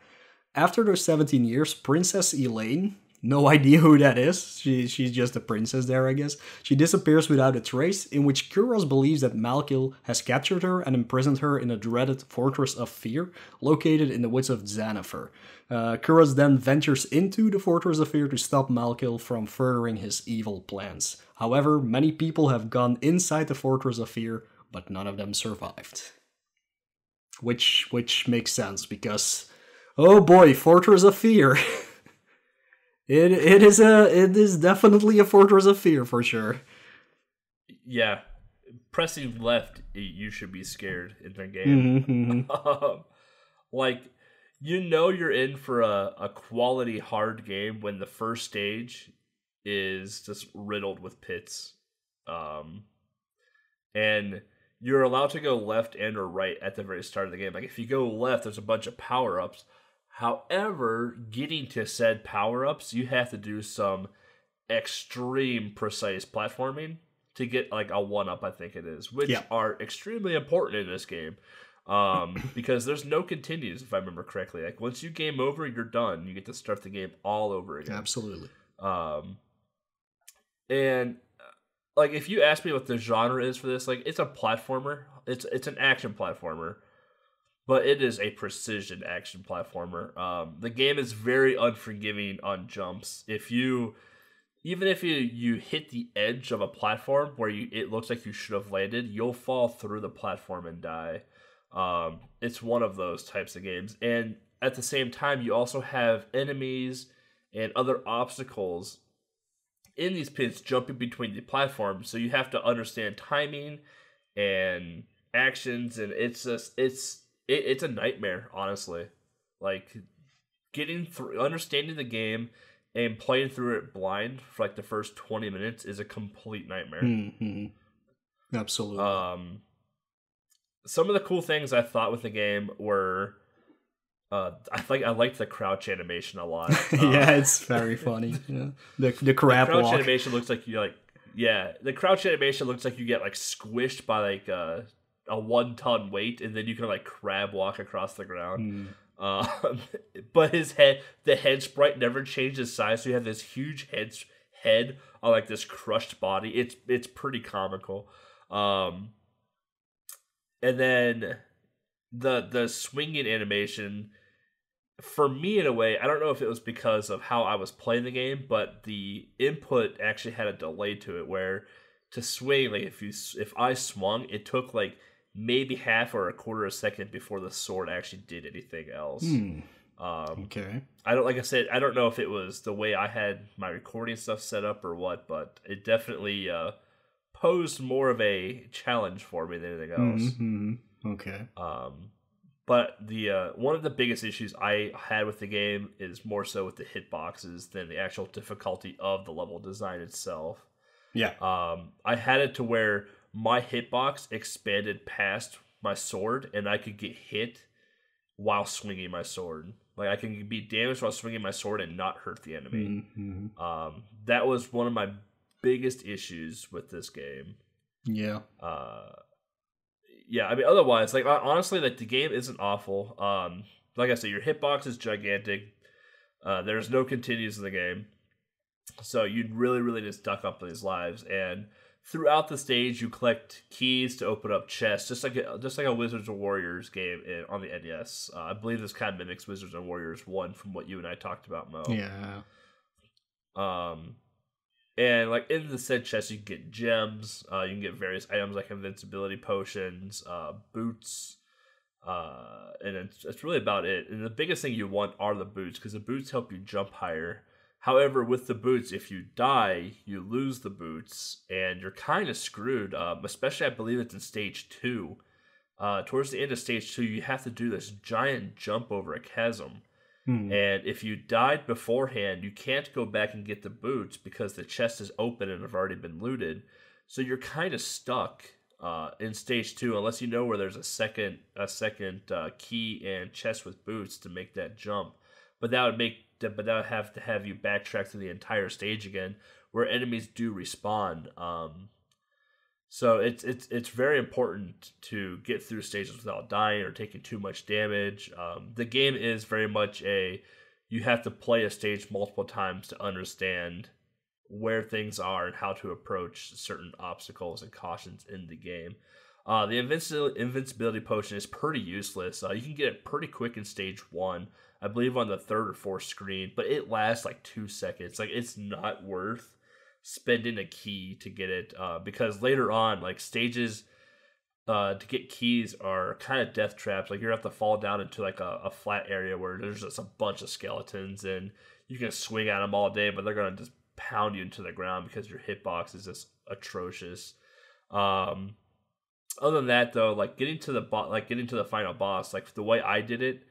Speaker 1: After those 17 years, Princess Elaine, no idea who that is, she's just a princess there, I guess, she disappears without a trace, in which Kuros believes that Malkil has captured her and imprisoned her in a dreaded Fortress of Fear, located in the woods of Xanafer. Kuros then ventures into the Fortress of Fear to stop Malkil from furthering his evil plans. However, many people have gone inside the Fortress of Fear, but none of them survived. Which makes sense, because, oh boy, Fortress of Fear. It is definitely a Fortress of Fear for sure.
Speaker 2: Yeah, pressing left, you should be scared in the game. Like, you know you're in for a quality hard game when the first stage is just riddled with pits. And you're allowed to go left and or right at the very start of the game. Like, if you go left, there's a bunch of power-ups. However, getting to said power-ups, you have to do some extreme precise platforming to get like a 1-up, I think it is, which
Speaker 1: Yeah.
Speaker 2: are extremely important in this game. Because there's no continues, if I remember correctly. Like once you game over, you're done. You get to start the game all over again.
Speaker 1: Absolutely.
Speaker 2: And like if you ask me what the genre is for this, like it's a platformer. It's an action platformer, but it is a precision action platformer. The game is very unforgiving on jumps. Even if you hit the edge of a platform where it looks like you should have landed, you'll fall through the platform and die. It's one of those types of games. And at the same time, you also have enemies and other obstacles in these pits jumping between the platforms. So you have to understand timing and actions, and it's a nightmare, honestly. Like getting through, understanding the game and playing through it blind for like the first 20 minutes is a complete nightmare.
Speaker 1: Mm-hmm. Absolutely.
Speaker 2: Some of the cool things I thought with the game were, I liked the crouch animation a lot.
Speaker 1: Yeah, it's very funny. Yeah. The crab
Speaker 2: crouch
Speaker 1: walk.
Speaker 2: animation looks like the crouch animation looks like you get like squished by like a 1-ton weight, and then you can like crab walk across the ground. But the head sprite never changed his size, so you have this huge head on like this crushed body. It's pretty comical. And then the swinging animation, for me in a way, I don't know if it was because of how I was playing the game, but the input actually had a delay to it where to swing, like if I swung, it took like maybe half or a quarter of a second before the sword actually did anything else.
Speaker 1: Okay.
Speaker 2: Like I said, I don't know if it was the way I had my recording stuff set up or what, but it definitely posed more of a challenge for me than anything else.
Speaker 1: Mm-hmm. Okay.
Speaker 2: But the one of the biggest issues I had with the game is more so with the hitboxes than the actual difficulty of the level design itself.
Speaker 1: Yeah.
Speaker 2: I had it to where my hitbox expanded past my sword, and I could get hit while swinging my sword. Like I can be damaged while swinging my sword and not hurt the enemy.
Speaker 1: Mm-hmm.
Speaker 2: That was one of my biggest issues with this game.
Speaker 1: Yeah.
Speaker 2: Yeah, I mean, otherwise, like honestly, like the game isn't awful. Like I said, your hitbox is gigantic. There's no continues in the game, so you'd really just duck up these lives. And throughout the stage, you collect keys to open up chests, just like a Wizards and Warriors game on the NES. I believe this kind of mimics Wizards and Warriors 1 from what you and I talked about, Mo.
Speaker 1: Yeah.
Speaker 2: And like in the said chest, you can get gems. You can get various items like invincibility potions, boots, and it's really about it. And the biggest thing you want are the boots, because the boots help you jump higher. However, with the boots, if you die, you lose the boots, and you're kind of screwed. Especially, I believe it's in stage 2. Towards the end of stage 2, you have to do this giant jump over a chasm. And if you died beforehand, you can't go back and get the boots because the chest is open and have already been looted. So you're kind of stuck in stage 2 unless you know where there's a second key and chest with boots to make that jump. But that would have to have you backtrack through the entire stage again, where enemies do respawn. So it's very important to get through stages without dying or taking too much damage. The game is very much you have to play a stage multiple times to understand where things are and how to approach certain obstacles and cautions in the game. The invincibility potion is pretty useless. You can get it pretty quick in stage 1, I believe on the 3rd or 4th screen, but it lasts like 2 seconds. Like it's not worth spending a key to get it, because later on, like stages to get keys are kind of death traps. Like you have to fall down into like a flat area where there's just a bunch of skeletons, and you can swing at them all day, but they're gonna just pound you into the ground because your hitbox is just atrocious. Other than that, though, like getting to the final boss, like the way I did it,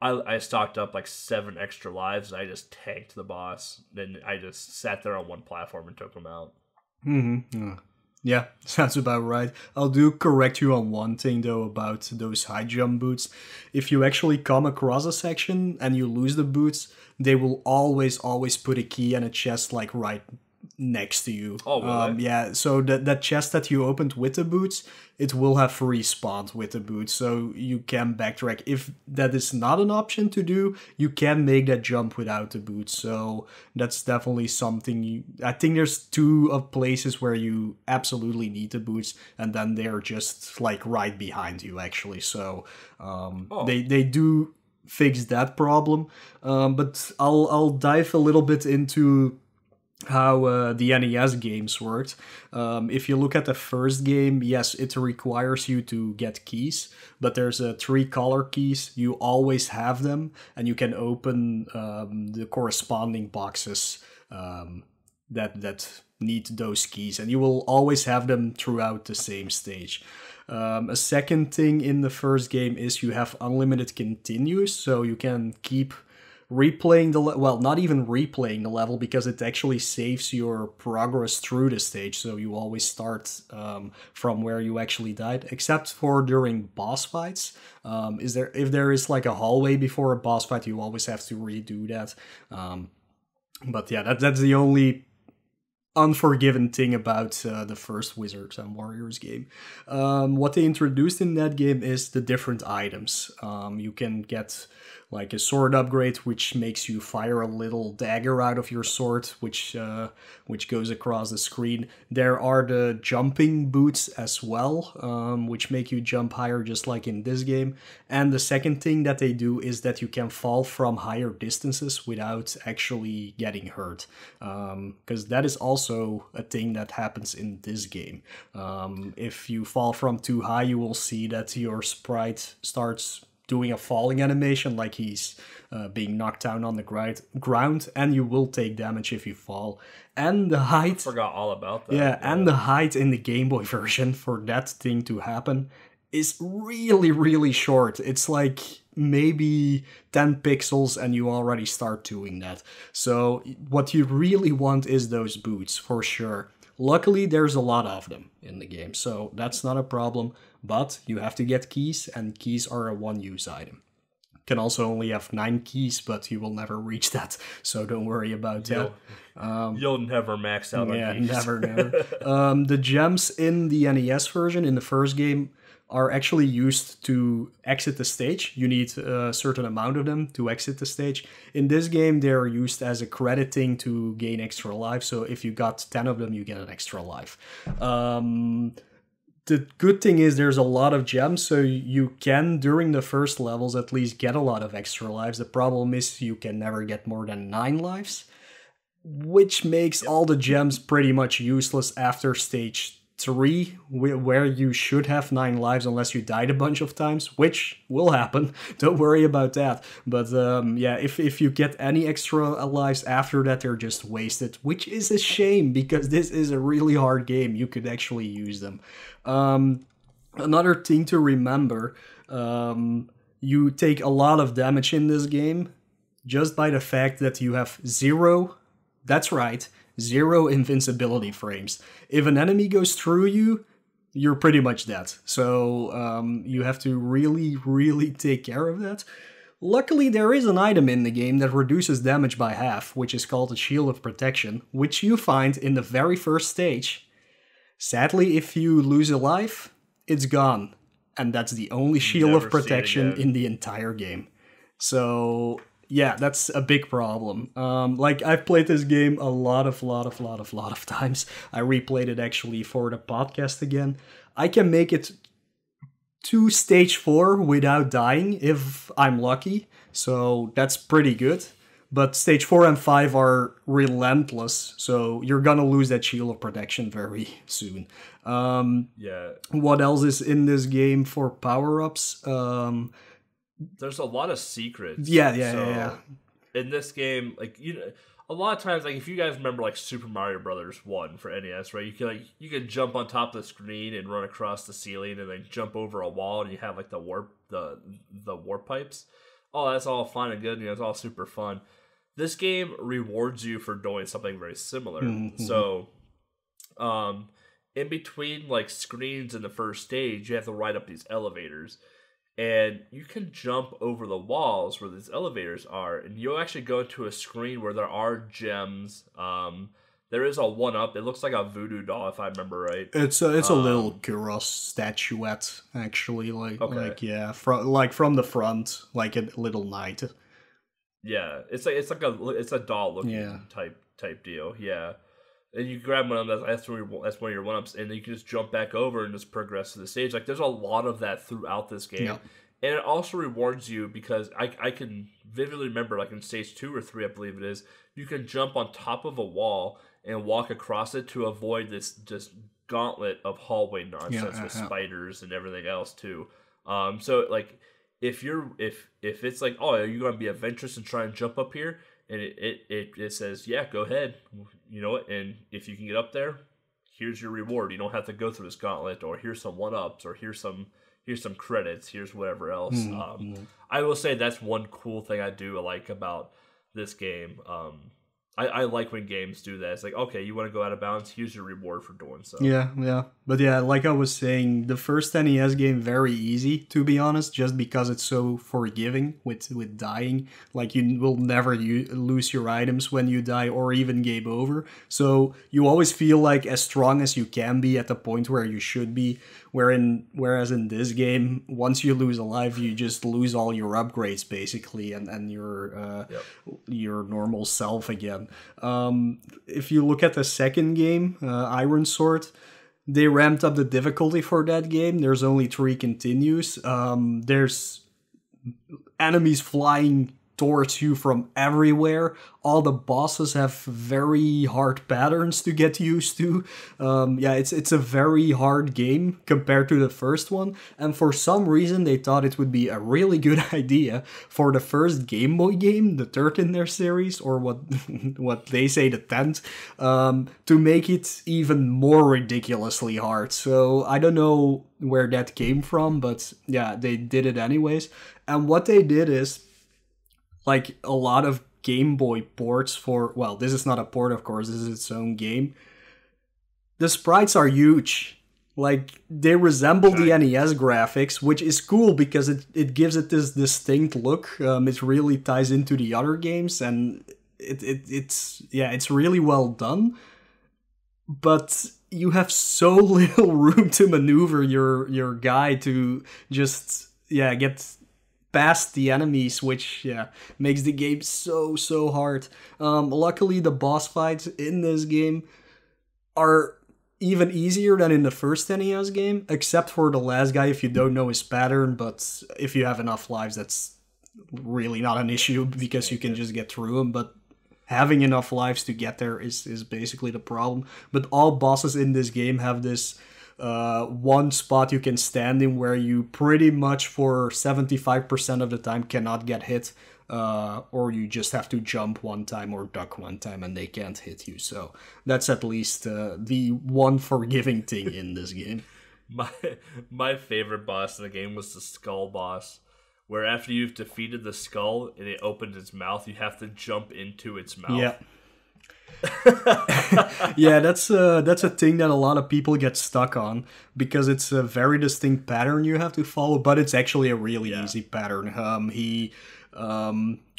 Speaker 2: I stocked up like 7 extra lives, and I just tanked the boss. Then I just sat there on one platform and took him out.
Speaker 1: Mm-hmm. Yeah, sounds about right. I'll do correct you on one thing, though, about those high jump boots. If you actually come across a section and you lose the boots, they will always put a key and a chest like right next to you.
Speaker 2: Oh, will they?
Speaker 1: Yeah, so that chest that you opened with the boots, it will have respawned with the boots, so you can backtrack. If that is not an option to do, you can make that jump without the boots, so that's definitely something I think there's two of places where you absolutely need the boots, and then they're just like right behind you actually, so they do fix that problem. But I'll dive a little bit into how the NES games worked. If you look at the first game, yes, it requires you to get keys, but there's 3 color keys. You always have them, and you can open the corresponding boxes that need those keys, and you will always have them throughout the same stage. A second thing in the first game is you have unlimited continues, so you can keep replaying not even replaying the level, because it actually saves your progress through the stage, so you always start from where you actually died, except for during boss fights. If there is like a hallway before a boss fight, you always have to redo that. But yeah, that's the only unforgiven thing about the first Wizards and Warriors game. What they introduced in that game is the different items. You can get like a sword upgrade, which makes you fire a little dagger out of your sword, which goes across the screen. There are the jumping boots as well, which make you jump higher, just like in this game. And the second thing that they do is that you can fall from higher distances without actually getting hurt, because that is also a thing that happens in this game. If you fall from too high, you will see that your sprite starts doing a falling animation, like he's being knocked down on the ground, and you will take damage if you fall. And the height...
Speaker 2: I forgot all about that.
Speaker 1: Yeah, and the height in the Game Boy version for that thing to happen is really, really short. It's like maybe 10 pixels and you already start doing that. So what you really want is those boots, for sure. Luckily, there's a lot of them in the game, so that's not a problem. But you have to get keys, and keys are a one-use item. Can also only have 9 keys, but you will never reach that, so don't worry about that.
Speaker 2: You'll never max out on keys.
Speaker 1: Never. The gems in the NES version, in the first game, are actually used to exit the stage. You need a certain amount of them to exit the stage. In this game, they're used as a credit thing to gain extra life, so if you got 10 of them, you get an extra life. The good thing is there's a lot of gems, so you can, during the first levels at least, get a lot of extra lives. The problem is you can never get more than 9 lives, which makes all the gems pretty much useless after stage 3, where you should have 9 lives unless you died a bunch of times, which will happen. Don't worry about that. But yeah, if you get any extra lives after that, they're just wasted, which is a shame because this is a really hard game. You could actually use them. Another thing to remember, you take a lot of damage in this game just by the fact that you have 0, that's right, 0 invincibility frames. If an enemy goes through you, you're pretty much dead. So you have to really, really take care of that. Luckily, there is an item in the game that reduces damage by half, which is called a Shield of Protection, which you find in the very first stage. Sadly, if you lose a life, it's gone. And that's the only Shield of Protection in the entire game. So yeah, that's a big problem. Like, I've played this game a lot of times. I replayed it actually for the podcast again. I can make it to stage 4 without dying if I'm lucky, so that's pretty good. But stage 4 and 5 are relentless, so you're gonna lose that Shield of Protection very soon.
Speaker 2: Yeah.
Speaker 1: What else is in this game for power-ups?
Speaker 2: There's a lot of secrets.
Speaker 1: Yeah.
Speaker 2: In this game, like, a lot of times, like, if you guys remember, like, Super Mario Brothers 1 for NES, right? You can jump on top of the screen and run across the ceiling, and then jump over a wall, and you have like the warp pipes. Oh, that's all fine and good. It's all super fun. This game rewards you for doing something very similar. Mm-hmm. So, in between like screens in the first stage, you have to ride up these elevators. And you can jump over the walls where these elevators are, and you'll actually go into a screen where there are gems there is a 1-up. It looks like a voodoo doll, if I remember right.
Speaker 1: It's a little Kuros statuette, actually. Yeah, from the front, like a little knight.
Speaker 2: Yeah, it's a doll looking type deal. Yeah, and you grab one of them. That's one of your 1-ups, and you can just jump back over and just progress to the stage. Like there's a lot of that throughout this game. Yeah. And it also rewards you because I can vividly remember, like in stage 2 or 3, I believe it is, you can jump on top of a wall and walk across it to avoid this just gauntlet of hallway nonsense with spiders and everything else too. So like if it's like, oh, are you going to be adventurous and try and jump up here? And it says, yeah, go ahead. You know what? And if you can get up there, here's your reward. You don't have to go through this gauntlet, or here's some 1-ups, or here's some credits, here's whatever else. I will say that's one cool thing I do like about this game. I like when games do that. It's like, okay, you want to go out of bounds, here's your reward for doing so.
Speaker 1: Yeah. But yeah, like I was saying, the first NES game, very easy, to be honest, just because it's so forgiving with dying. Like, you will never lose your items when you die, or even game over. So you always feel like as strong as you can be at the point where you should be. Whereas in this game, once you lose a life, you just lose all your upgrades, basically, and your normal self again. If you look at the second game, Iron Sword, they ramped up the difficulty for that game. There's only 3 continues. There's enemies flying towards you from everywhere. All the bosses have very hard patterns to get used to. It's a very hard game compared to the first one. And for some reason, they thought it would be a really good idea for the first Game Boy game, the third in their series, or what they say the 10th, to make it even more ridiculously hard. So I don't know where that came from, but yeah, they did it anyways. And what they did is, like a lot of Game Boy ports this is not a port, of course, this is its own game. The sprites are huge. Like, they resemble the NES graphics, which is cool because it gives it this distinct look. It really ties into the other games, and it's really well done. But you have so little room to maneuver your guy to just get past the enemies, which makes the game so hard. Luckily, the boss fights in this game are even easier than in the first NES game, except for the last guy if you don't know his pattern, but if you have enough lives, that's really not an issue because you can just get through him. But having enough lives to get there is basically the problem. But all bosses in this game have this one spot you can stand in where you pretty much for 75% of the time cannot get hit, or you just have to jump one time or duck one time and they can't hit you. So that's at least the one forgiving thing in this game.
Speaker 2: My favorite boss in the game was the skull boss, where after you've defeated the skull and it opens its mouth, you have to jump into its mouth.
Speaker 1: Yeah. Yeah, that's a thing that a lot of people get stuck on because it's a very distinct pattern you have to follow, but it's actually a really easy pattern. He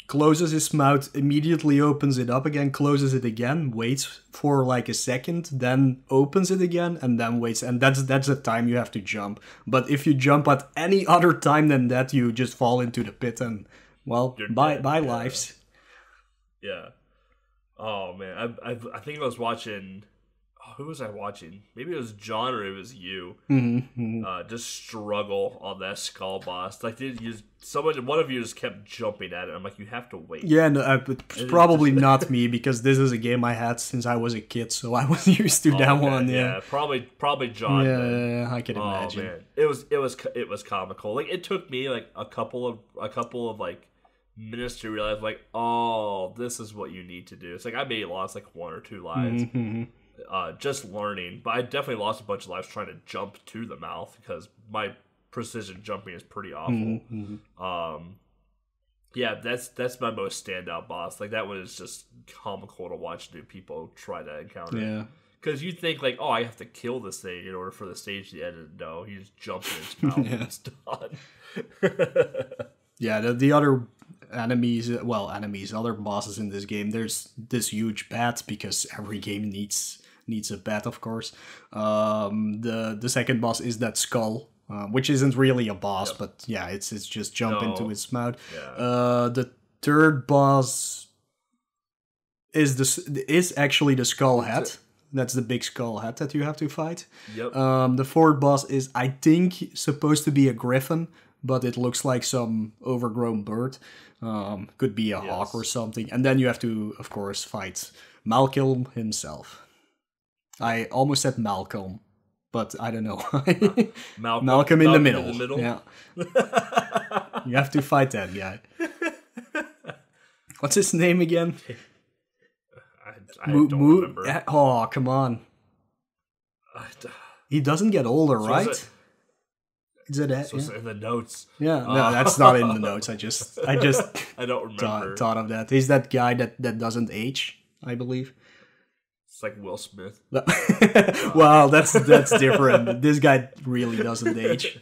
Speaker 1: closes his mouth, immediately opens it up again, closes it again, waits for like a second, then opens it again, and then waits, and that's the time you have to jump. But if you jump at any other time than that, you just fall into the pit and, well, bye lives.
Speaker 2: Yeah. Oh man, I think I was watching. Oh, who was I watching? Maybe it was John or it was you. Just struggle on that skull boss. Like, one of you just kept jumping at it. I'm like, you have to wait.
Speaker 1: Yeah, no, it's probably not me because this is a game I had since I was a kid, so I was used to that one. Yeah,
Speaker 2: probably John.
Speaker 1: Yeah, I can imagine.
Speaker 2: Man, it was comical. Like, it took me like a couple of like minutes to realize, like, oh, this is what you need to do. It's like I maybe lost like 1 or 2 lives just learning, but I definitely lost a bunch of lives trying to jump to the mouth because my precision jumping is pretty awful. Yeah, that's my most standout boss. Like, that one is just comical to watch new people try to encounter.
Speaker 1: Yeah,
Speaker 2: because you think like, oh, I have to kill this thing in order for the stage to end. No, he just jumps in its mouth and it's done.
Speaker 1: Yeah, the other other bosses in this game. There's this huge bat, because every game needs a bat, of course. The second boss is that skull, which isn't really a boss, but yeah, it's just jump into its mouth.
Speaker 2: Yeah.
Speaker 1: The third boss is actually the skull head. That's the big skull head that you have to fight.
Speaker 2: Yep.
Speaker 1: The fourth boss is, I think, supposed to be a griffin, but it looks like some overgrown bird. Could be a hawk or something. And then you have to, of course, fight Malcolm himself. I almost said Malcolm, but I don't know. Malcolm in the middle. Yeah. You have to fight that guy. What's his name again?
Speaker 2: I don't remember.
Speaker 1: Oh, come on. He doesn't get older, right? Is it that?
Speaker 2: It's in the notes.
Speaker 1: Yeah, no, that's not in the notes. I just
Speaker 2: I don't remember.
Speaker 1: Thought of that. He's that guy that doesn't age, I believe.
Speaker 2: It's like Will Smith.
Speaker 1: Well, that's different. This guy really doesn't age.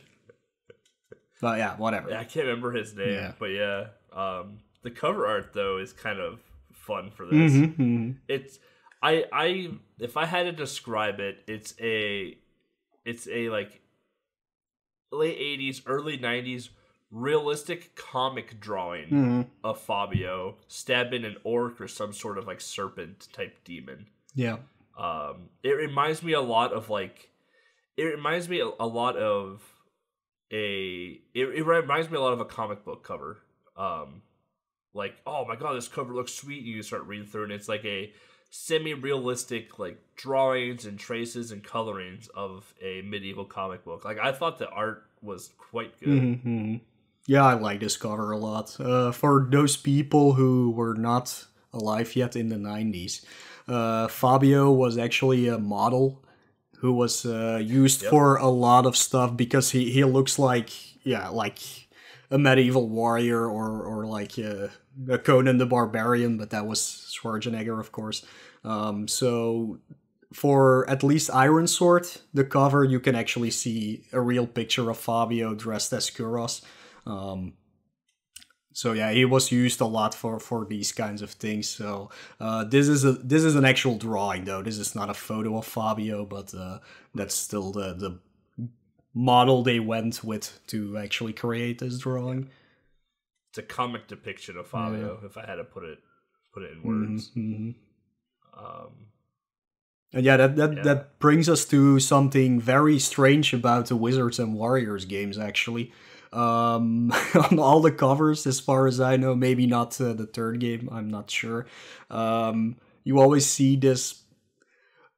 Speaker 1: But yeah, whatever.
Speaker 2: Yeah, I can't remember his name, but yeah. The cover art though is kind of fun for this. It's if I had to describe it, it's a like late 80s, early 90s realistic comic drawing of Fabio stabbing an orc or some sort of like serpent type demon.
Speaker 1: Yeah.
Speaker 2: It reminds me a lot of a comic book cover. Like, oh my god, this cover looks sweet. You start reading through, and it's like a semi-realistic like drawings and traces and colorings of a medieval comic book. Like, I thought the art was quite good.
Speaker 1: Yeah, I like this cover a lot. For those people who were not alive yet in the 90s, Fabio was actually a model who was used for a lot of stuff, because he looks like a medieval warrior or like a Conan the Barbarian, but that was Schwarzenegger, of course. So for at least Iron Sword, the cover, you can actually see a real picture of Fabio dressed as Kuros. So yeah, he was used a lot for these kinds of things. So this is an actual drawing, though. This is not a photo of Fabio, but that's still the model they went with to actually create this drawing.
Speaker 2: It's a comic depiction of Fabio, if I had to put it in words.
Speaker 1: And yeah, that brings us to something very strange about the Wizards and Warriors games, actually. On all the covers, as far as I know, maybe not the third game, I'm not sure. You always see this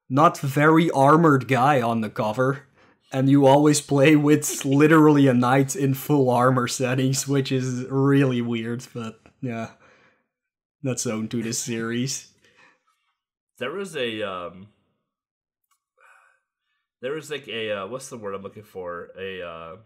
Speaker 1: not very armored guy on the cover, and you always play with literally a knight in full armor settings, which is really weird, but yeah, that's owned to this series.
Speaker 2: There was like a what's the word I'm looking for? There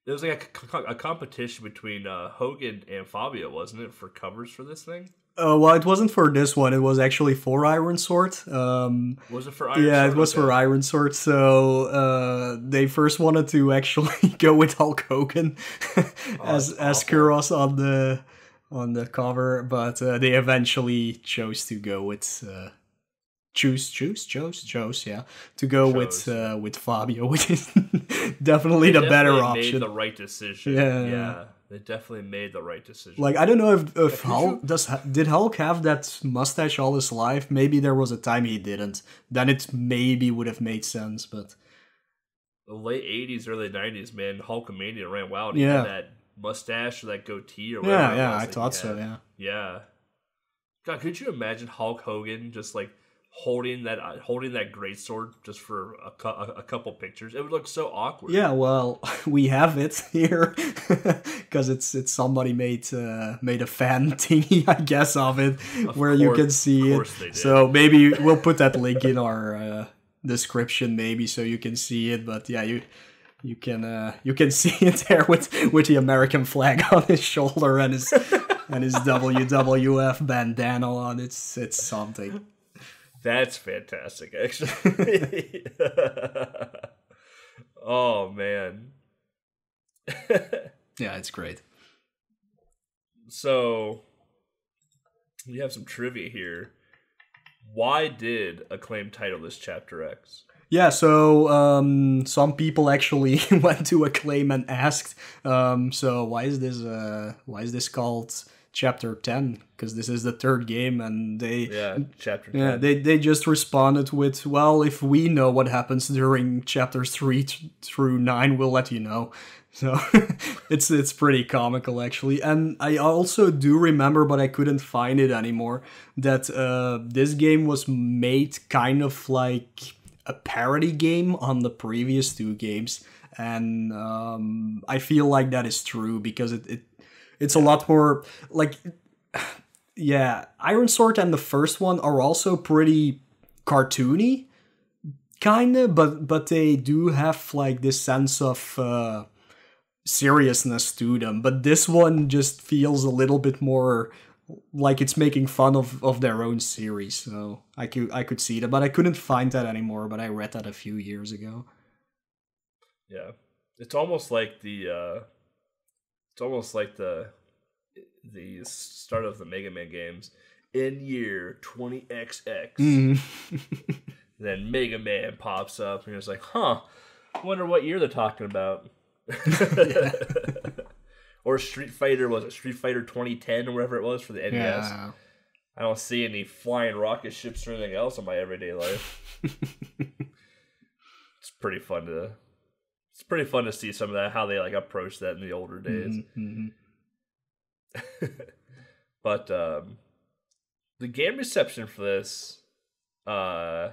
Speaker 2: was like a competition between Hogan and Fabio, wasn't it, for covers for this thing?
Speaker 1: Well, it wasn't for this one. It was actually for Iron Sword.
Speaker 2: Was it for Iron Sword?
Speaker 1: Yeah, it was for Iron Sword. So they first wanted to actually go with Hulk Hogan as Kuros on the cover, but they eventually chose to go with chose with Fabio, which is definitely the better option.
Speaker 2: Made the right decision. Yeah. They definitely made the right decision.
Speaker 1: Like, I don't know if Hulk did Hulk have that mustache all his life? Maybe there was a time he didn't. Then it maybe would have made sense, but
Speaker 2: the late 80s, early 90s, man, Hulkamania ran wild. He had that mustache or that goatee or whatever.
Speaker 1: Yeah, I thought so, yeah.
Speaker 2: Yeah. God, could you imagine Hulk Hogan just like holding that greatsword just for a couple pictures? It would look so awkward.
Speaker 1: Yeah, well, we have it here because it's somebody made a fan thingy, I guess, of it, you can see it. So maybe we'll put that link in our description, maybe, so you can see it. But yeah, you can see it there with the American flag on his shoulder and his WWF bandana on. It's something.
Speaker 2: That's fantastic, actually. Oh, man.
Speaker 1: Yeah, it's great.
Speaker 2: So we have some trivia here. Why did Acclaim title this Chapter X?
Speaker 1: Yeah, so some people actually went to Acclaim and asked, so why is this called Chapter 10? Because this is the third game, and
Speaker 2: Chapter 10.
Speaker 1: Yeah, they just responded with, well, if we know what happens during chapters 3 through 9, we'll let you know. So it's pretty comical, actually. And I also do remember, but I couldn't find it anymore, that this game was made kind of like a parody game on the previous two games. And I feel like that is true, because it's a lot more like... Yeah, Iron Sword and the first one are also pretty cartoony, kinda, but they do have like this sense of seriousness to them. But this one just feels a little bit more like it's making fun of their own series. So I could see that, but I couldn't find that anymore. But I read that a few years ago.
Speaker 2: Yeah, it's almost like the start of the Mega Man games in year 20XX. Then Mega Man pops up, and you're just like, huh, I wonder what year they're talking about. Or Street Fighter, was it Street Fighter 2010 or whatever it was for the NES? Yeah. I don't see any flying rocket ships or anything else in my everyday life. It's pretty fun to see some of that, how they like approach that in the older days. But the game reception for this, I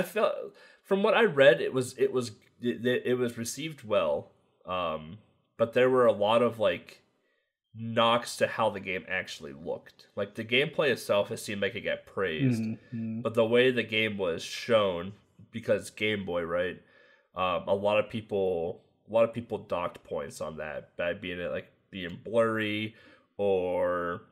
Speaker 2: felt, from what I read, it was received well, but there were a lot of like knocks to how the game actually looked. Like the gameplay itself, it seemed like it got praised, but the way the game was shown, because Game Boy, right? A lot of people docked points on that by being blurry, or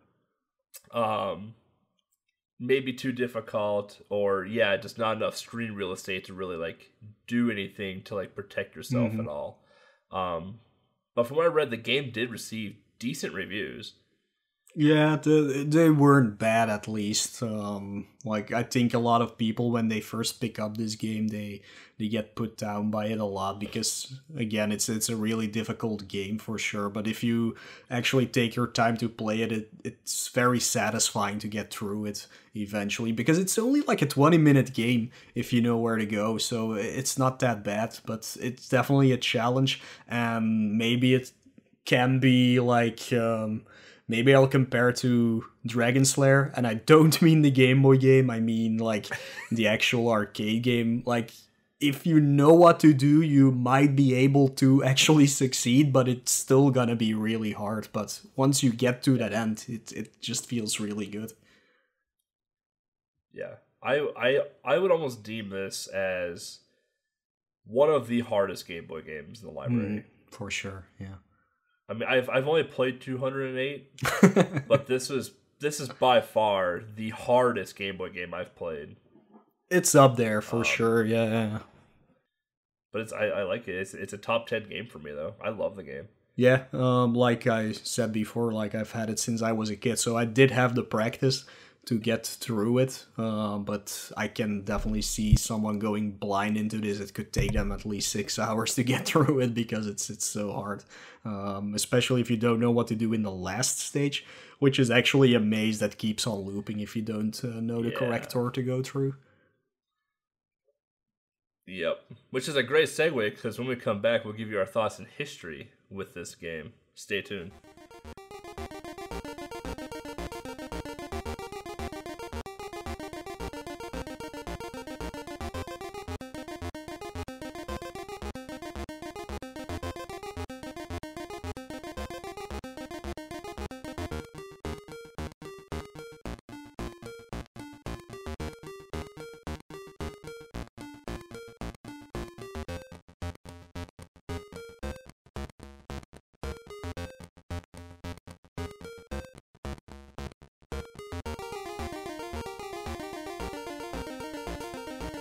Speaker 2: maybe too difficult, or just not enough screen real estate to really like do anything to like protect yourself at all. But from what I read, the game did receive decent reviews.
Speaker 1: Yeah, they weren't bad, at least. Like, I think a lot of people, when they first pick up this game, they get put down by it a lot, because again, it's a really difficult game for sure. But if you actually take your time to play it, it's very satisfying to get through it eventually, because it's only like a 20-minute game if you know where to go. So it's not that bad, but it's definitely a challenge, and maybe it can be like... maybe I'll compare to Dragon Slayer, and I don't mean the Game Boy game, I mean like the actual arcade game. Like, if you know what to do, you might be able to actually succeed, but it's still gonna be really hard. But once you get to that end, it just feels really good.
Speaker 2: Yeah, I would almost deem this as one of the hardest Game Boy games in the library.
Speaker 1: For sure, yeah.
Speaker 2: I mean, I've only played 208, but this is by far the hardest Game Boy game I've played.
Speaker 1: It's up there for sure, yeah.
Speaker 2: But I like it. It's a top 10 game for me though. I love the game.
Speaker 1: Yeah, like I said before, like I've had it since I was a kid, so I did have the practice to get through it, but I can definitely see someone going blind into this. It could take them at least 6 hours to get through it, because it's so hard, especially if you don't know what to do in the last stage, which is actually a maze that keeps on looping if you don't know the correct door to go through.
Speaker 2: Yep, which is a great segue, because when we come back, we'll give you our thoughts and history with this game. Stay tuned.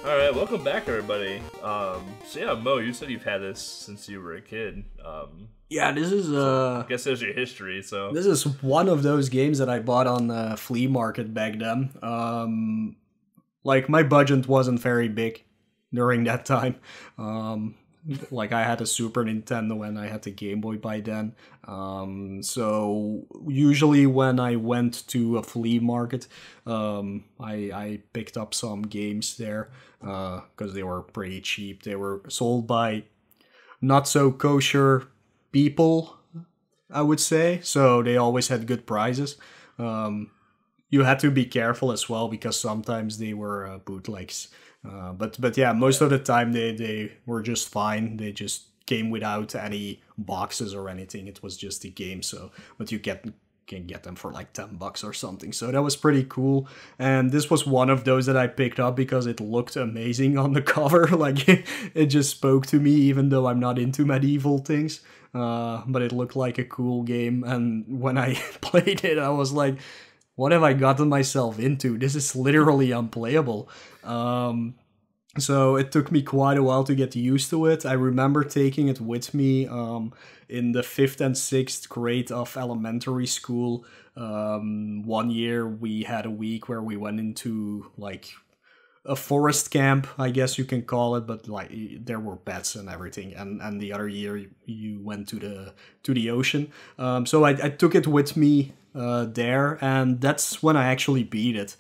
Speaker 2: All right, welcome back, everybody. So yeah, Mo, you said you've had this since you were a kid.
Speaker 1: Yeah, this is
Speaker 2: I guess there's your history. So
Speaker 1: this is one of those games that I bought on the flea market back then. Like my budget wasn't very big during that time. Like I had a Super Nintendo and I had the Game Boy by then. So usually when I went to a flea market, I picked up some games there because they were pretty cheap. They were sold by not so kosher people, I would say. So they always had good prices. You had to be careful as well because sometimes they were bootlegs. But yeah, most of the time they were just fine. They just came without any boxes or anything. It was just a game. So, but you can get them for like $10 or something. So that was pretty cool. And this was one of those that I picked up because it looked amazing on the cover. Like it just spoke to me, even though I'm not into medieval things. But it looked like a cool game. And when I played it, I was like, what have I gotten myself into? This is literally unplayable. So it took me quite a while to get used to it. I remember taking it with me in the 5th and 6th grade of elementary school. One year we had a week where we went into like a forest camp, I guess you can call it, but like there were pets and everything. And the other year you went to the ocean. So I took it with me there, and that's when I actually beat it.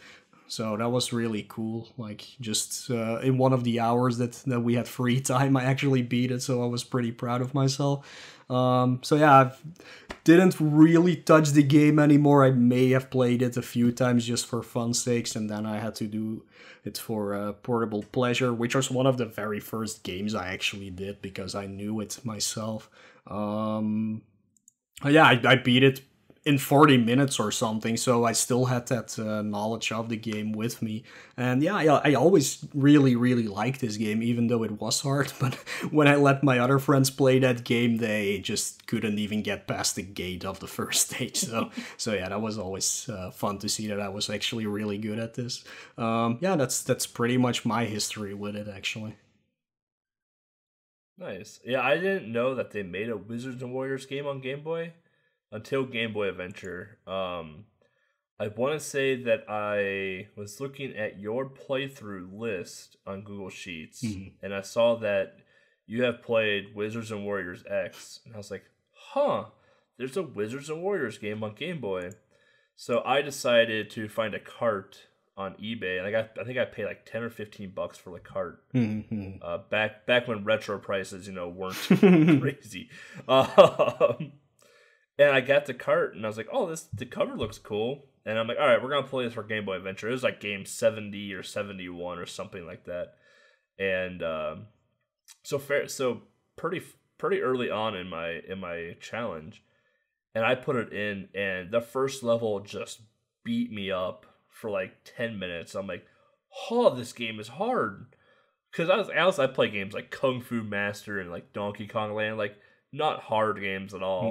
Speaker 1: So that was really cool. Like just in one of the hours that we had free time, I actually beat it. So I was pretty proud of myself. So yeah, I didn't really touch the game anymore. I may have played it a few times just for fun's sakes, and then I had to do it for portable pleasure, which was one of the very first games I actually did because I knew it myself. Yeah, I beat it in 40 minutes or something, so I still had that knowledge of the game with me. And yeah, I always really liked this game, even though it was hard. But when I let my other friends play that game, they just couldn't even get past the gate of the first stage. So yeah, that was always fun to see that I was actually really good at this. Yeah, that's pretty much my history with it, actually.
Speaker 2: nice. Yeah, I didn't know that they made a Wizards and Warriors game on Game Boy until Game Boy Adventure. I want to say that I was looking at your playthrough list on Google Sheets, and I saw that you have played Wizards and Warriors X, and I was like, huh, there's a Wizards and Warriors game on Game Boy. So I decided to find a cart on eBay, and I think I paid like $10 or $15 for the cart. Back when retro prices, weren't crazy. And I got the cart, and I was like, "Oh, the cover looks cool." And I'm like, "All right, we're gonna play this for Game Boy Adventure." It was like game 70 or 71 or something like that. And so pretty early on in my challenge, and I put it in, and the first level just beat me up for like 10 minutes. I'm like, "Oh, this game is hard." Because I play games like Kung Fu Master and like Donkey Kong Land, like not hard games at all.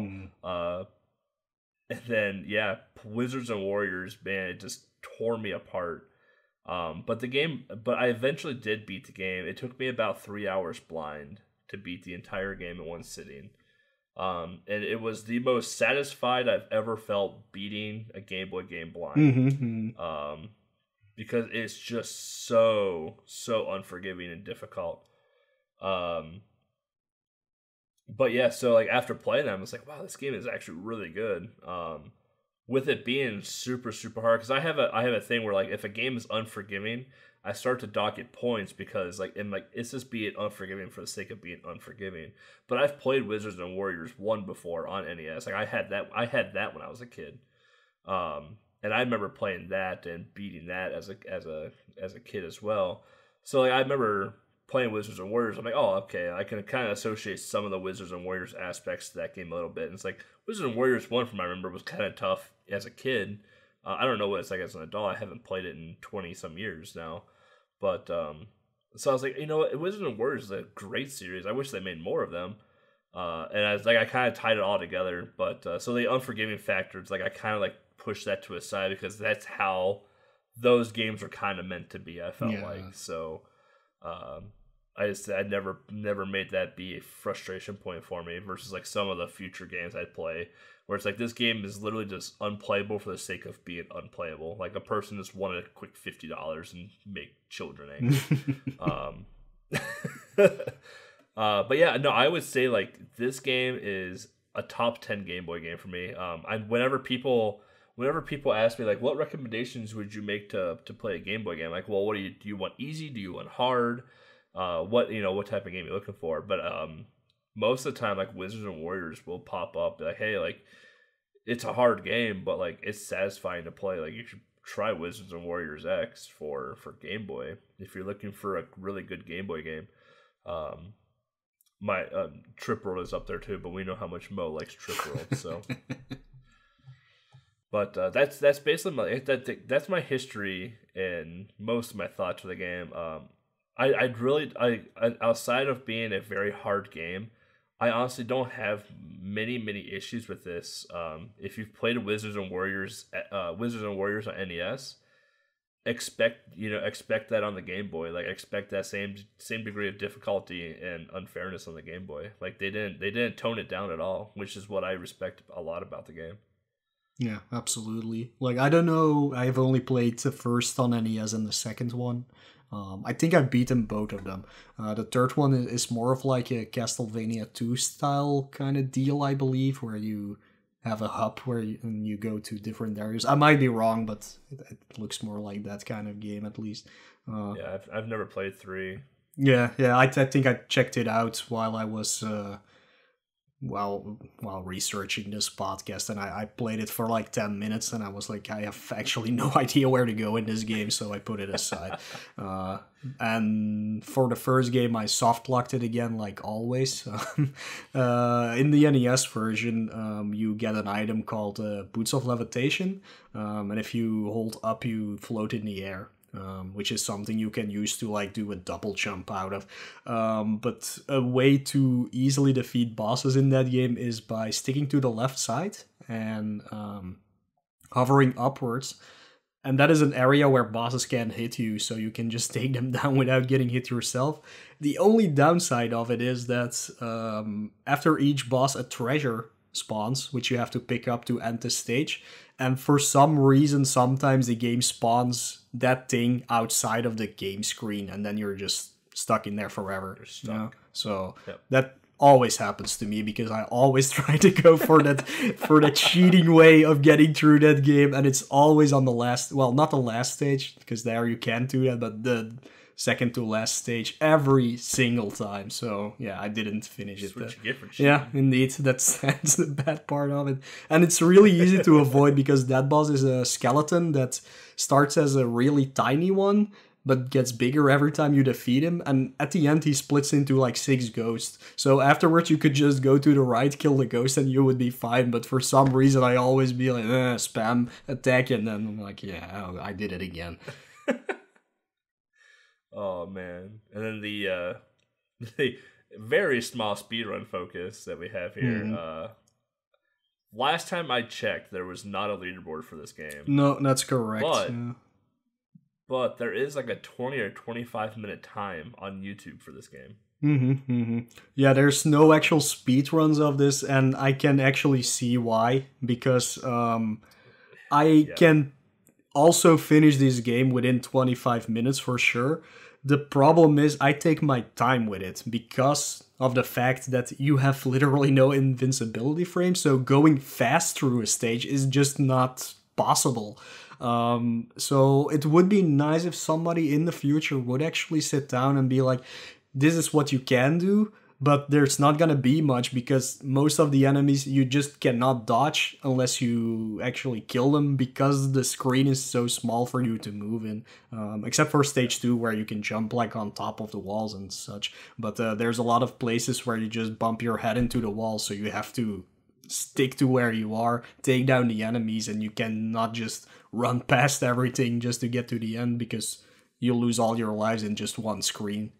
Speaker 2: And then yeah, Wizards and Warriors, man, it just tore me apart. But I eventually did beat the game. It took me about 3 hours blind to beat the entire game in one sitting. And it was the most satisfied I've ever felt beating a Game Boy game blind. Because it's just so unforgiving and difficult. But yeah, so like after playing them, I was like, wow, this game is actually really good. With it being super hard, because I have a thing where like if a game is unforgiving, I start to dock it points because it's just being unforgiving for the sake of being unforgiving. But I've played Wizards and Warriors 1 before on NES. Like I had that when I was a kid. And I remember playing that and beating that as a kid as well. So like I remember playing Wizards and Warriors. I'm like, oh, okay, I can kind of associate some of the Wizards and Warriors aspects to that game a little bit. And it's like Wizards and Warriors 1 from I remember was kind of tough as a kid. I don't know what it's like as an adult. I haven't played it in 20 some years now. But so I was like, Wizards and Warriors is a great series. I wish they made more of them. And I kind of tied it all together. But so the unforgiving factors, like I kind of like pushed that to a side because that's how those games are kind of meant to be. I felt like so. I never made that be a frustration point for me versus like some of the future games I'd play where it's like this game is literally just unplayable for the sake of being unplayable. Like a person just wanted a quick $50 and make children angry. But yeah, no, I would say like this game is a top 10 Game Boy game for me. Whenever people ask me like what recommendations would you make to play a Game Boy game, like, well, do you want easy? Do you want hard? What type of game you're looking for? But most of the time, like Wizards and Warriors will pop up like, hey, like it's a hard game, but like it's satisfying to play. Like you should try Wizards and Warriors X for Game Boy if you're looking for a really good Game Boy game. My Trip World is up there too, but we know how much Mo likes Trip World, so. But that's basically that's my history and most of my thoughts for the game. I outside of being a very hard game, I honestly don't have many issues with this. If you've played Wizards and Warriors on NES, expect that on the Game Boy. Like expect that same degree of difficulty and unfairness on the Game Boy. Like they didn't tone it down at all, which is what I respect a lot about the game.
Speaker 1: Yeah, absolutely. Like I don't know, I've only played the first on NES and the second one. I think I've beaten both of them. The third one is more of like a Castlevania 2 style kind of deal, I believe, where you have a hub where you go to different areas. I might be wrong, but it looks more like that kind of game at least.
Speaker 2: Yeah, I've never played 3.
Speaker 1: Yeah, I think I checked it out while I was while researching this podcast, and I played it for like 10 minutes, and I was like, I have actually no idea where to go in this game, so I put it aside. And for the first game, I soft locked it again, like always. In the NES version, you get an item called Boots of Levitation, and if you hold up, you float in the air. Which is something you can use to like do a double jump out of. But a way to easily defeat bosses in that game is by sticking to the left side and hovering upwards. And that is an area where bosses can't hit you, so you can just take them down without getting hit yourself. The only downside of it is that after each boss, a treasure spawns, which you have to pick up to end the stage. And for some reason, sometimes the game spawns that thing outside of the game screen, and then you're just stuck in there forever. You're stuck. You know? So that always happens to me because I always try to go for that cheating way of getting through that game, and it's always on the last. Well, not the last stage because there you can't do that, but the second to last stage every single time. So yeah, I didn't finish it. Yeah, indeed, that's the bad part of it. And it's really easy to avoid because that boss is a skeleton that starts as a really tiny one, but gets bigger every time you defeat him. And at the end, he splits into like 6 ghosts. So afterwards, you could just go to the right, kill the ghost, and you would be fine. But for some reason, I always be like, spam attack, and then I'm like, yeah, I did it again.
Speaker 2: Oh man! And then the very small speedrun focus that we have here. Mm-hmm. Last time I checked, there was not a leaderboard for this game.
Speaker 1: No, that's correct.
Speaker 2: But there is like a 20 or 25 minute time on YouTube for this game.
Speaker 1: Yeah, there's no actual speedruns of this, and I can actually see why, because I can also finish this game within 25 minutes for sure. The problem is I take my time with it because of the fact that you have literally no invincibility frame, so going fast through a stage is just not possible. So it would be nice if somebody in the future would actually sit down and be like, this is what you can do, but there's not gonna be much because most of the enemies you just cannot dodge unless you actually kill them because the screen is so small for you to move in, except for stage 2 where you can jump like on top of the walls and such. But there's a lot of places where you just bump your head into the wall, so you have to stick to where you are, take down the enemies, and you cannot just run past everything just to get to the end because you'll lose all your lives in just one screen.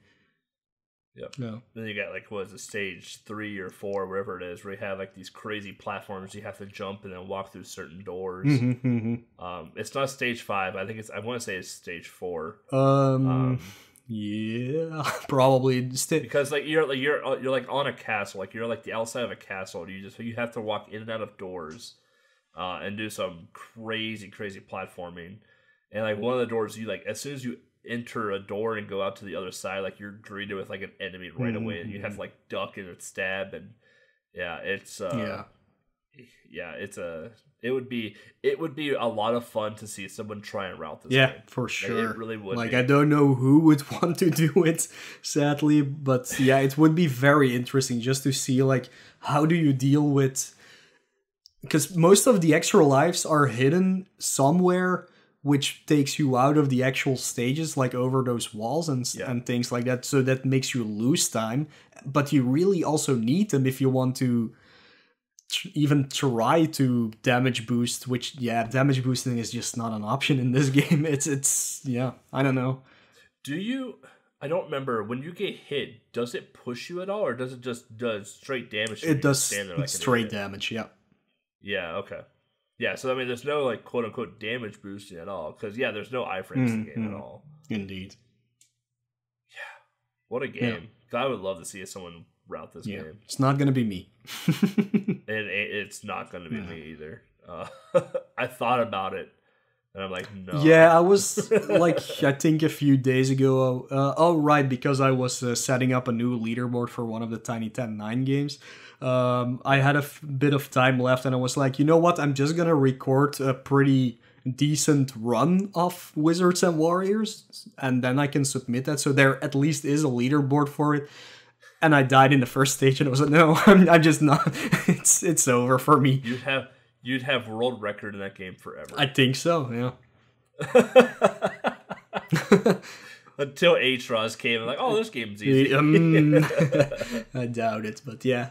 Speaker 2: Yep. Yeah. Then you got like, what is it, stage 3 or 4, wherever it is, where you have like these crazy platforms you have to jump and then walk through certain doors. It's not stage 5. I want to say it's stage 4.
Speaker 1: Yeah, probably.
Speaker 2: Because like you're like on a castle, like you're like the outside of a castle. And you have to walk in and out of doors, and do some crazy platforming. And like one of the doors, you like as soon as you enter a door and go out to the other side, like you're greeted with like an enemy right away, and you have to like duck and stab. And it would be a lot of fun to see someone try and route this game.
Speaker 1: For sure.
Speaker 2: Like, it really would.
Speaker 1: Like, I don't know who would want to do it, sadly, but yeah, it would be very interesting just to see like how do you deal with, because most of the extra lives are hidden somewhere, which takes you out of the actual stages, like over those walls and things like that. So that makes you lose time, but you really also need them if you want to even try to damage boost, which damage boosting is just not an option in this game. It's I don't know.
Speaker 2: I don't remember, when you get hit, does it push you at all, or does it just does straight damage?
Speaker 1: It does straight damage.
Speaker 2: Yeah, okay. Yeah, so I mean there's no like quote unquote damage boosting at all, because there's no iframes in the game at all.
Speaker 1: Indeed.
Speaker 2: Yeah. What a game. I would love to see someone route this game.
Speaker 1: It's not gonna be me.
Speaker 2: It's not gonna be me either. I thought about it, and I'm like, no.
Speaker 1: Yeah, I was like, I think a few days ago. Right, because I was setting up a new leaderboard for one of the Tiny 10-9 games. I had a bit of time left, and I was like, you know what? I'm just gonna record a pretty decent run of Wizards and Warriors, and then I can submit that. So there at least is a leaderboard for it. And I died in the first stage, and I was like, no, I'm just not. It's over for me.
Speaker 2: You'd have world record in that game forever.
Speaker 1: I think so, yeah.
Speaker 2: Until Atros came and like, oh, this game's easy.
Speaker 1: I doubt it, but yeah.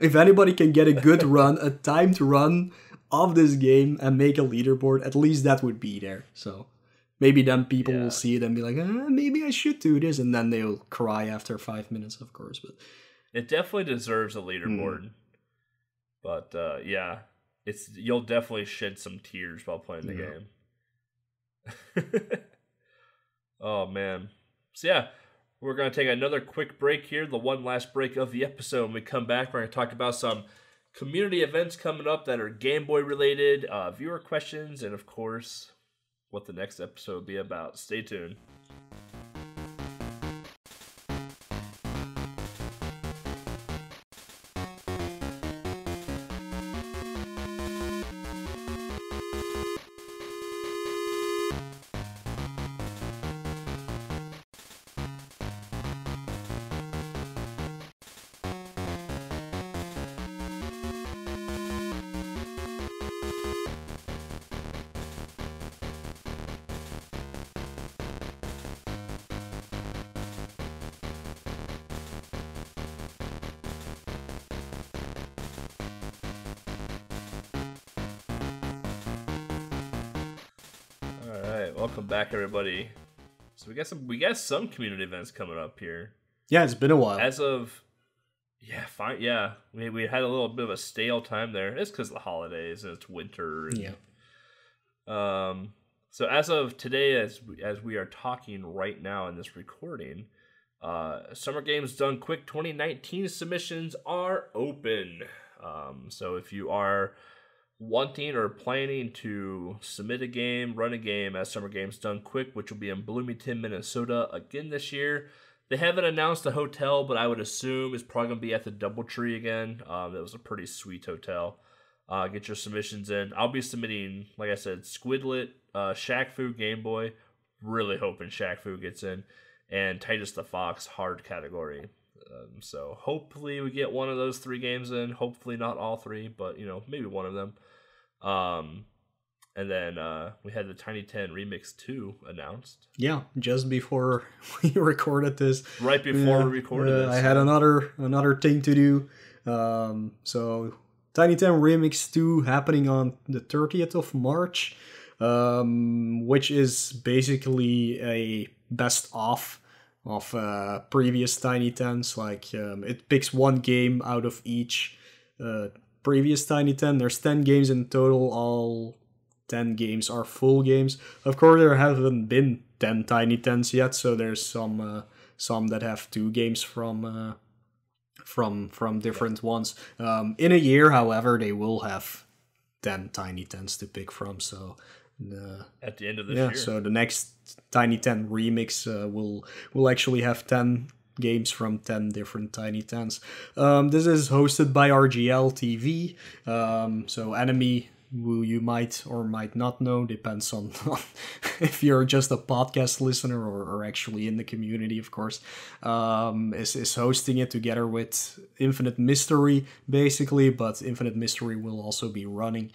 Speaker 1: If anybody can get a good run, a timed run of this game and make a leaderboard, at least that would be there. So maybe then people will see it and be like, maybe I should do this, and then they'll cry after 5 minutes, of course. But
Speaker 2: it definitely deserves a leaderboard. But you'll definitely shed some tears while playing the game. Oh man. So we're gonna take another quick break here, the one last break of the episode. When we come back, we're gonna talk about some community events coming up that are Game Boy related, viewer questions, and of course, what the next episode will be about. Stay tuned. Welcome back, everybody. So we got some community events coming up here.
Speaker 1: Yeah, it's been a while.
Speaker 2: As of we had a little bit of a stale time there. It's because of the holidays and it's winter. And, so as of today, as we are talking right now in this recording, Summer Games Done Quick 2019 submissions are open. So if you are wanting or planning to submit a game, run a game at Summer Games Done Quick, which will be in Bloomington, Minnesota again this year. They haven't announced the hotel, but I would assume it's probably going to be at the Doubletree again. That was a pretty sweet hotel. Get your submissions in. I'll be submitting, like I said, Squidlet, Shaq Fu Game Boy. Really hoping Shaq Fu gets in. And Titus the Fox hard category. So hopefully we get one of those 3 games in. Hopefully not all 3, but maybe one of them. And then we had the Tiny 10 Remix 2 announced.
Speaker 1: Yeah, just before we recorded this.
Speaker 2: Right before we recorded this.
Speaker 1: I had another thing to do. So Tiny 10 Remix 2 happening on the 30th of March, which is basically a best of previous Tiny 10s. Like it picks one game out of each previous Tiny 10. There's 10 games in total, all 10 games are full games. Of course, there haven't been 10 Tiny Tens yet, so there's some that have 2 games from different ones. In a year, however, they will have 10 Tiny Tens to pick from. So
Speaker 2: at the end of this year,
Speaker 1: so the next Tiny 10 remix will actually have 10 games from 10 different Tiny Tens. This is hosted by RGL TV. So Enemy, who you might or might not know, depends on if you're just a podcast listener or actually in the community, of course, is hosting it together with Infinite Mystery, basically, but Infinite Mystery will also be running.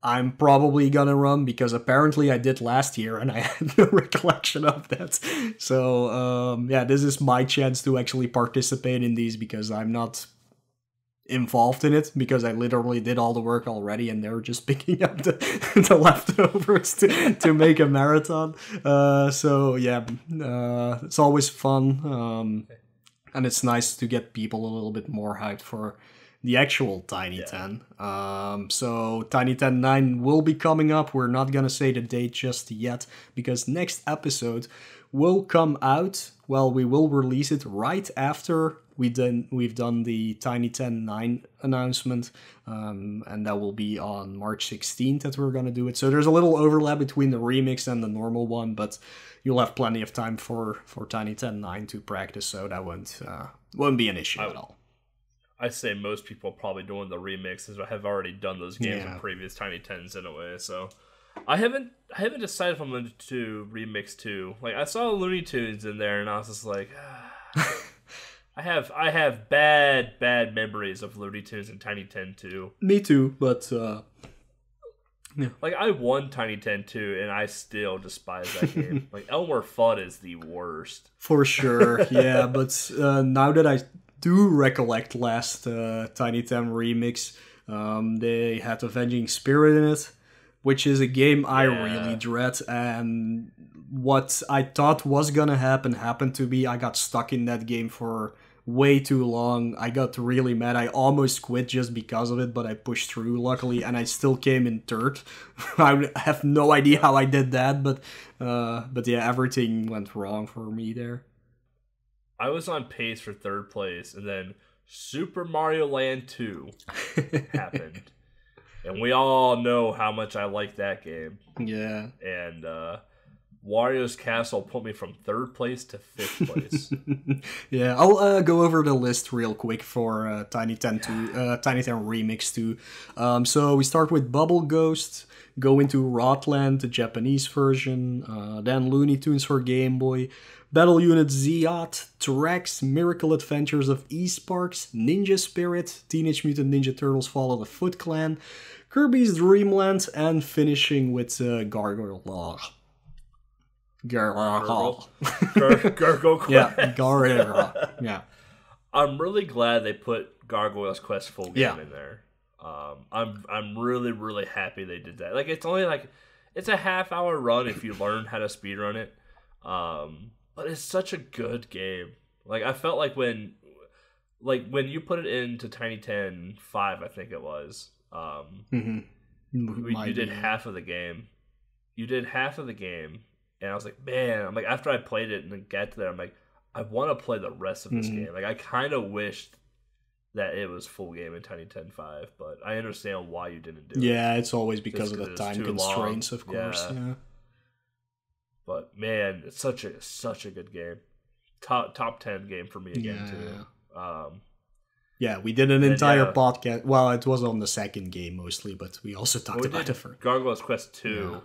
Speaker 1: I'm probably gonna run because apparently I did last year and I had no recollection of that. So, this is my chance to actually participate in these because I'm not involved in it, because I literally did all the work already and they're just picking up the leftovers to make a marathon. It's always fun. And it's nice to get people a little bit more hyped for the actual Tiny 10. So Tiny 10 9 will be coming up. We're not gonna say the date just yet because next episode will come out. Well, we will release it right after we've done the Tiny 10 9 announcement, and that will be on March 16th that we're gonna do it. So there's a little overlap between the remix and the normal one, but you'll have plenty of time for Tiny 10 9 to practice, so that won't be an issue at all.
Speaker 2: I say most people probably doing the remixes have already done those games in previous Tiny 10s in a way, so I haven't decided if I'm going to remix 2. Like, I saw Looney Tunes in there and I was just like, I have bad memories of Looney Tunes and Tiny 10 2.
Speaker 1: Me too, but
Speaker 2: like, I won Tiny 10 2 and I still despise that game. Like, Elmer Fudd is the worst.
Speaker 1: For sure, yeah, but now that I do recollect last Tiny 10 remix, they had Avenging Spirit in it, which is a game I really dread, and what I thought was gonna happen happened to be. I got stuck in that game for way too long. I got really mad. I almost quit just because of it, but I pushed through, luckily, and I still came in third. I have no idea how I did that, but yeah, everything went wrong for me there.
Speaker 2: I was on pace for 3rd place, and then Super Mario Land 2 happened. And we all know how much I like that game.
Speaker 1: Yeah.
Speaker 2: And Wario's Castle put me from 3rd place to 5th place.
Speaker 1: Yeah, I'll go over the list real quick for Tiny 10 Tiny 10 Remix 2. So we start with Bubble Ghost, go into Rotland, the Japanese version, then Looney Tunes for Game Boy, Battle Unit Zeot, T-Rex, Miracle Adventures of E-Sparks, Ninja Spirit, Teenage Mutant Ninja Turtles Fall of the Foot Clan, Kirby's Dream Land, and finishing with Gargoyle Law.
Speaker 2: Gargoyle Quest.
Speaker 1: Yeah, Gargoyle. Yeah.
Speaker 2: I'm really glad they put Gargoyle's Quest full game in there. I'm really happy they did that. Like, it's only it's a half-hour run if you learn how to speedrun it. But it's such a good game. Like, I felt like when you put it into Tiny 10 5, I think it was, you did half of the game. You did half of the game, and I was like, man, after I played it and then got to there, I'm like, I want to play the rest of this game. Like, I kind of wished that it was full game in Tiny 10 5, but I understand why you didn't do it.
Speaker 1: Yeah, it's always because of the time constraints, of course. Yeah.
Speaker 2: But man, it's such a good game. Top 10 game for me again too.
Speaker 1: Yeah, we did an entire podcast. Well, it was on the second game mostly, but we also talked about the first.
Speaker 2: Gargoyle's Quest 2.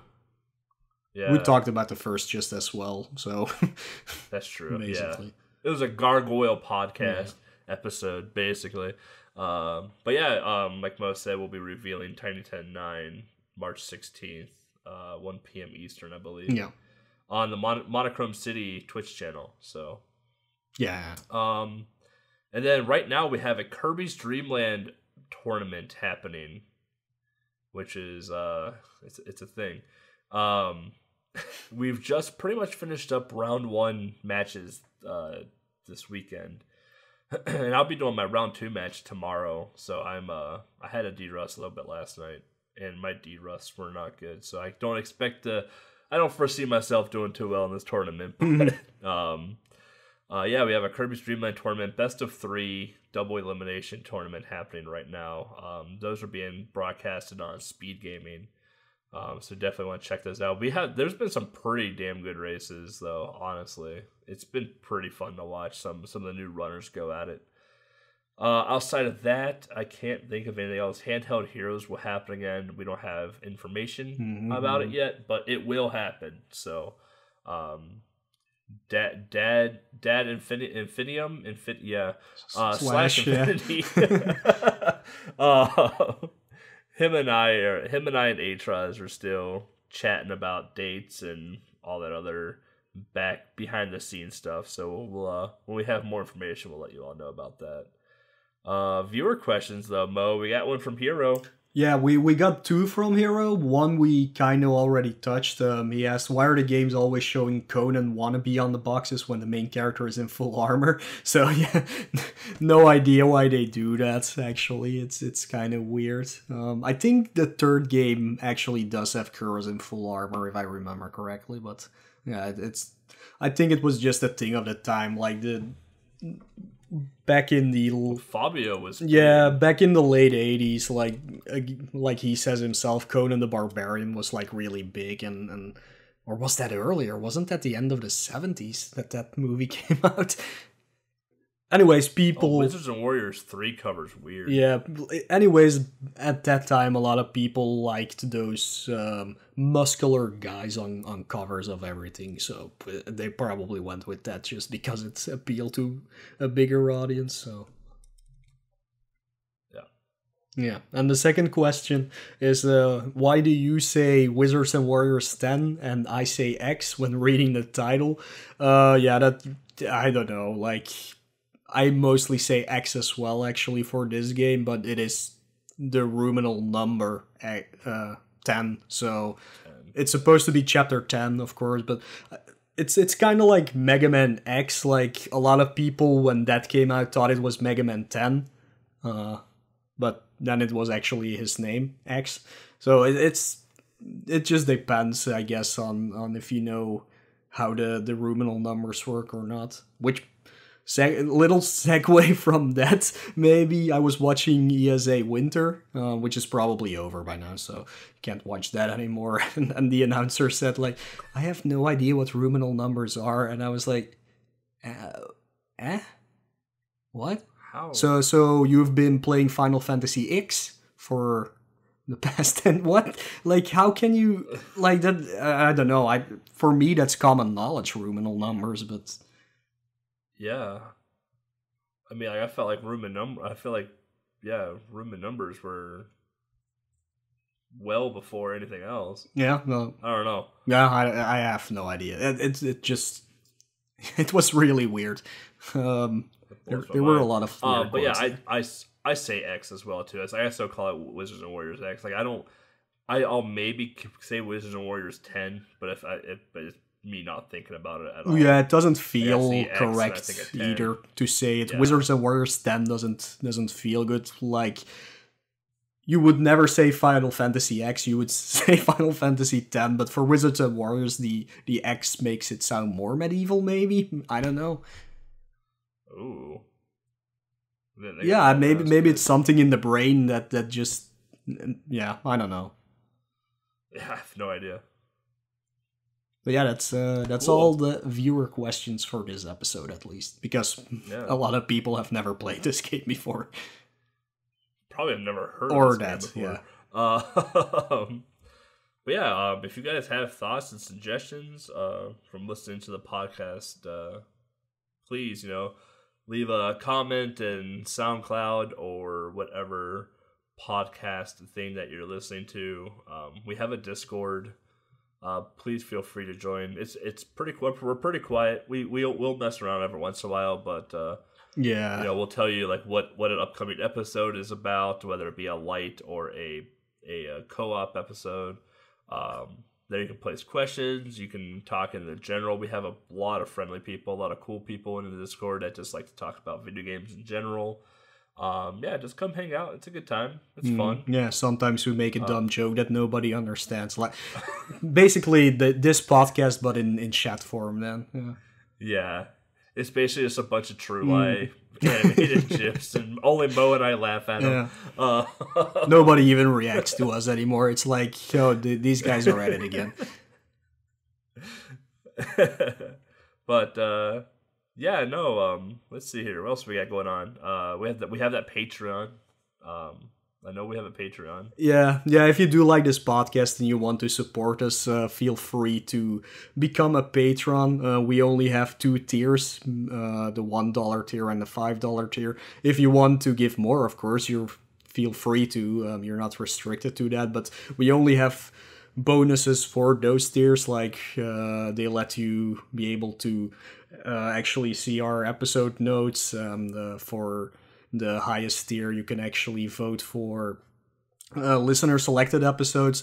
Speaker 2: Yeah.
Speaker 1: We talked about the first just as well, so
Speaker 2: that's true.
Speaker 1: Basically.
Speaker 2: Yeah. It was a Gargoyle podcast episode, basically. But yeah, like Mo said, we'll be revealing Tiny 10 9 March 16th, 1 p.m. Eastern, I believe.
Speaker 1: Yeah.
Speaker 2: On the Monochrome City Twitch channel. So
Speaker 1: yeah.
Speaker 2: And then right now we have a Kirby's Dream Land tournament happening, which is it's a thing. We've just pretty much finished up round 1 matches this weekend. And I'll be doing my round 2 match tomorrow. So I had a D-Rust a little bit last night. and my D-Rusts were not good. So I don't expect to. I don't foresee myself doing too well in this tournament. But, yeah, we have a Kirby's Dream Land tournament, best of 3 double elimination tournament happening right now. Those are being broadcasted on Speed Gaming. So definitely want to check those out. There's been some pretty damn good races though, honestly. It's been pretty fun to watch some of the new runners go at it. Outside of that, I can't think of anything else. Handheld Heroes will happen again. We don't have information about it yet, but it will happen. So, Dad Infinium, slash Infinity. Him and I and Atraz are still chatting about dates and all that other behind the scenes stuff. So we'll when we have more information, we'll let you all know about that. Viewer questions though, Mo. We got one from Hero.
Speaker 1: Yeah, we got 2 from Hero. One we kind of already touched. He asked, why are the games always showing Conan wannabe on the boxes when the main character is in full armor? So yeah, no idea why they do that, actually. It's kind of weird. I think the 3rd game actually does have Kuros in full armor, if I remember correctly. But yeah, I think it was just a thing of the time, like back in the
Speaker 2: Fabio was
Speaker 1: back in the late 80s, like he says himself, Conan the Barbarian was like really big, and or was that earlier? Wasn't that the end of the 70s that movie came out? Anyways, people...
Speaker 2: Wizards and Warriors 3 cover's weird.
Speaker 1: Yeah, anyways, at that time, a lot of people liked those muscular guys on covers of everything, so they probably went with that just because it's appeal to a bigger audience, so... Yeah, and the second question is, why do you say Wizards and Warriors 10 and I say X when reading the title? That... I don't know, like... I mostly say X as well, actually, for this game, but it is the ruminal number 10, so it's supposed to be Chapter 10, of course, but it's kind of like Mega Man X. Like, a lot of people, when that came out, thought it was Mega Man 10, but then it was actually his name, X. So it just depends, I guess, on if you know how the ruminal numbers work or not, which... little segue from that, maybe. I was watching ESA Winter, which is probably over by now, so can't watch that anymore. And the announcer said, like, I have no idea what ruminal numbers are, and I was like, what?
Speaker 2: How?
Speaker 1: So you've been playing Final Fantasy X for the past 10, what? Like, how can you, like, that, I don't know, for me that's common knowledge, ruminal numbers, but...
Speaker 2: Yeah, I mean, I felt like room and numbers were well before anything else.
Speaker 1: Yeah, no,
Speaker 2: I don't know.
Speaker 1: Yeah, I have no idea. It was really weird. There were a lot of weird
Speaker 2: but
Speaker 1: ones.
Speaker 2: yeah, I say X as well too. I also call it Wizards and Warriors X. Like I'll maybe say Wizards and Warriors 10, but but it's me not thinking about it at all.
Speaker 1: Yeah, it doesn't feel
Speaker 2: X,
Speaker 1: correct either to say it. Yeah. Wizards and Warriors 10 doesn't feel good. Like, you would never say Final Fantasy X, you would say Final Fantasy 10, but for Wizards and Warriors, the X makes it sound more medieval, maybe? I don't know.
Speaker 2: Ooh.
Speaker 1: Yeah, maybe it's something in the brain that just... Yeah, I don't know.
Speaker 2: Yeah, I have no idea.
Speaker 1: But yeah, that's cool. All the viewer questions for this episode, at least, because a lot of people have never played this game before.
Speaker 2: Probably have never heard
Speaker 1: or
Speaker 2: of this
Speaker 1: that,
Speaker 2: game before. But yeah, if you guys have thoughts and suggestions from listening to the podcast, please, leave a comment in SoundCloud or whatever podcast thing that you're listening to. We have a Discord. Please feel free to join. It's pretty. We're pretty quiet. We'll mess around every once in a while, but we'll tell you like what an upcoming episode is about, whether it be a light or a co-op episode. There you can place questions. You can talk in the general. We have a lot of friendly people, a lot of cool people in the Discord that just like to talk about video games in general. Yeah, just come hang out. It's a good time. It's fun.
Speaker 1: Yeah, sometimes we make a dumb joke that nobody understands. Like, basically, this podcast, but in chat form. Then, yeah.
Speaker 2: Yeah, it's basically just a bunch of true lie animated gifs, and only Mo and I laugh at them.
Speaker 1: Yeah. Nobody even reacts to us anymore. It's like, yo, these guys are at it again.
Speaker 2: But yeah, no. Let's see here. What else we got going on? We have that Patreon. I know we have a Patreon.
Speaker 1: Yeah. If you do like this podcast and you want to support us, feel free to become a patron. We only have 2 tiers, the $1 tier and the $5 tier. If you want to give more, of course, you feel free to. You're not restricted to that, but we only have bonuses for those tiers. Like they let you be able to actually see our episode notes. For the highest tier, you can actually vote for listener selected episodes.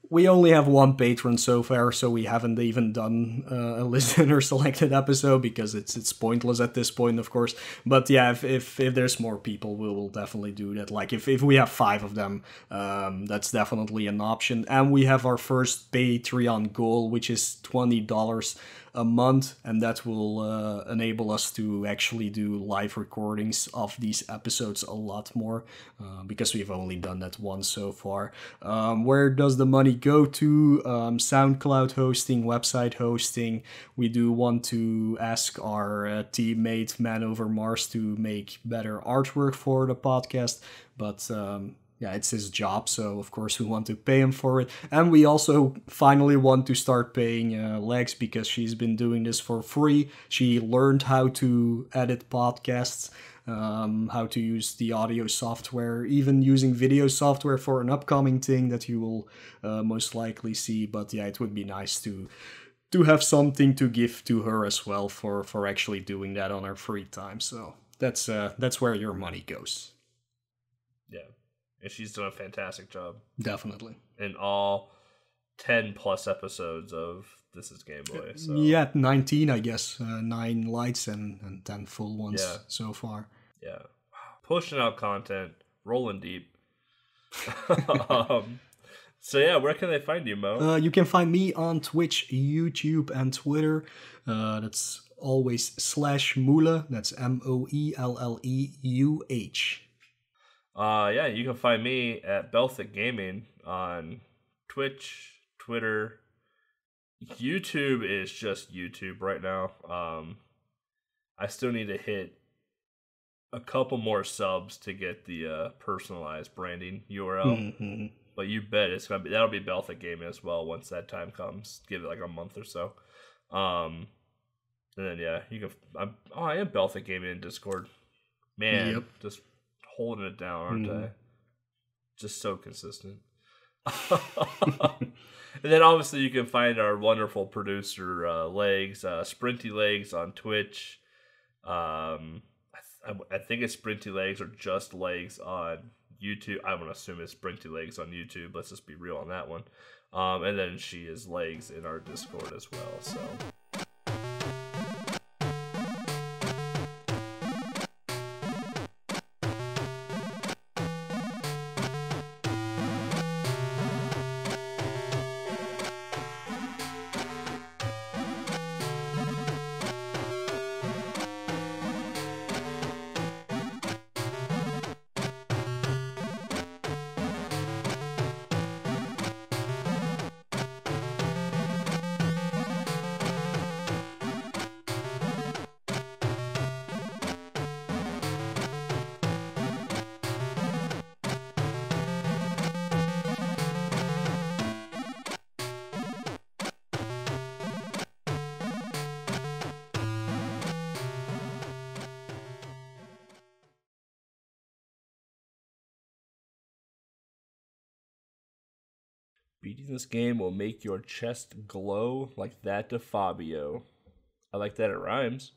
Speaker 1: We only have 1 patron so far, so we haven't even done a listener selected episode because it's pointless at this point, of course. But yeah, if there's more people, we will definitely do that. Like if we have 5 of them, that's definitely an option. And we have our first Patreon goal, which is $20 a month, and that will enable us to actually do live recordings of these episodes a lot more, because we've only done that once so far. Where does the money go to? SoundCloud hosting, website hosting. We do want to ask our teammate Man Over Mars to make better artwork for the podcast, but yeah, it's his job, so of course we want to pay him for it. And we also finally want to start paying Legs, because she's been doing this for free. She learned how to edit podcasts, how to use the audio software, even using video software for an upcoming thing that you will most likely see. But yeah, it would be nice to have something to give to her as well for actually doing that on her free time. So that's where your money goes.
Speaker 2: Yeah. And she's done a fantastic job.
Speaker 1: Definitely.
Speaker 2: In all 10 plus episodes of This Is Game Boy. So.
Speaker 1: Yeah, 19, I guess. 9 lights and 10 full ones so far.
Speaker 2: Yeah. Pushing out content, rolling deep. So yeah, where can they find you, Mo?
Speaker 1: You can find me on Twitch, YouTube, and Twitter. That's always /Moelle. That's MOELLEUH.
Speaker 2: Yeah, you can find me at Belthic Gaming on Twitch, Twitter. YouTube is just YouTube right now. I still need to hit a couple more subs to get the personalized branding URL. Mm-hmm. But you bet that'll be Belthic Gaming as well once that time comes. Give it like a month or so. And then yeah, you can. I am Belthic Gaming in Discord. Man, just holding it down, aren't I? Just so consistent. And then obviously you can find our wonderful producer Legs, SprintingLegs on Twitch. I think it's SprintingLegs or just Legs on YouTube. I'm gonna assume it's SprintingLegs on YouTube. Let's just be real on that one. And then she is Legs in our Discord as well. So. Beating this game will make your chest glow like that of Fabio. I like that it rhymes.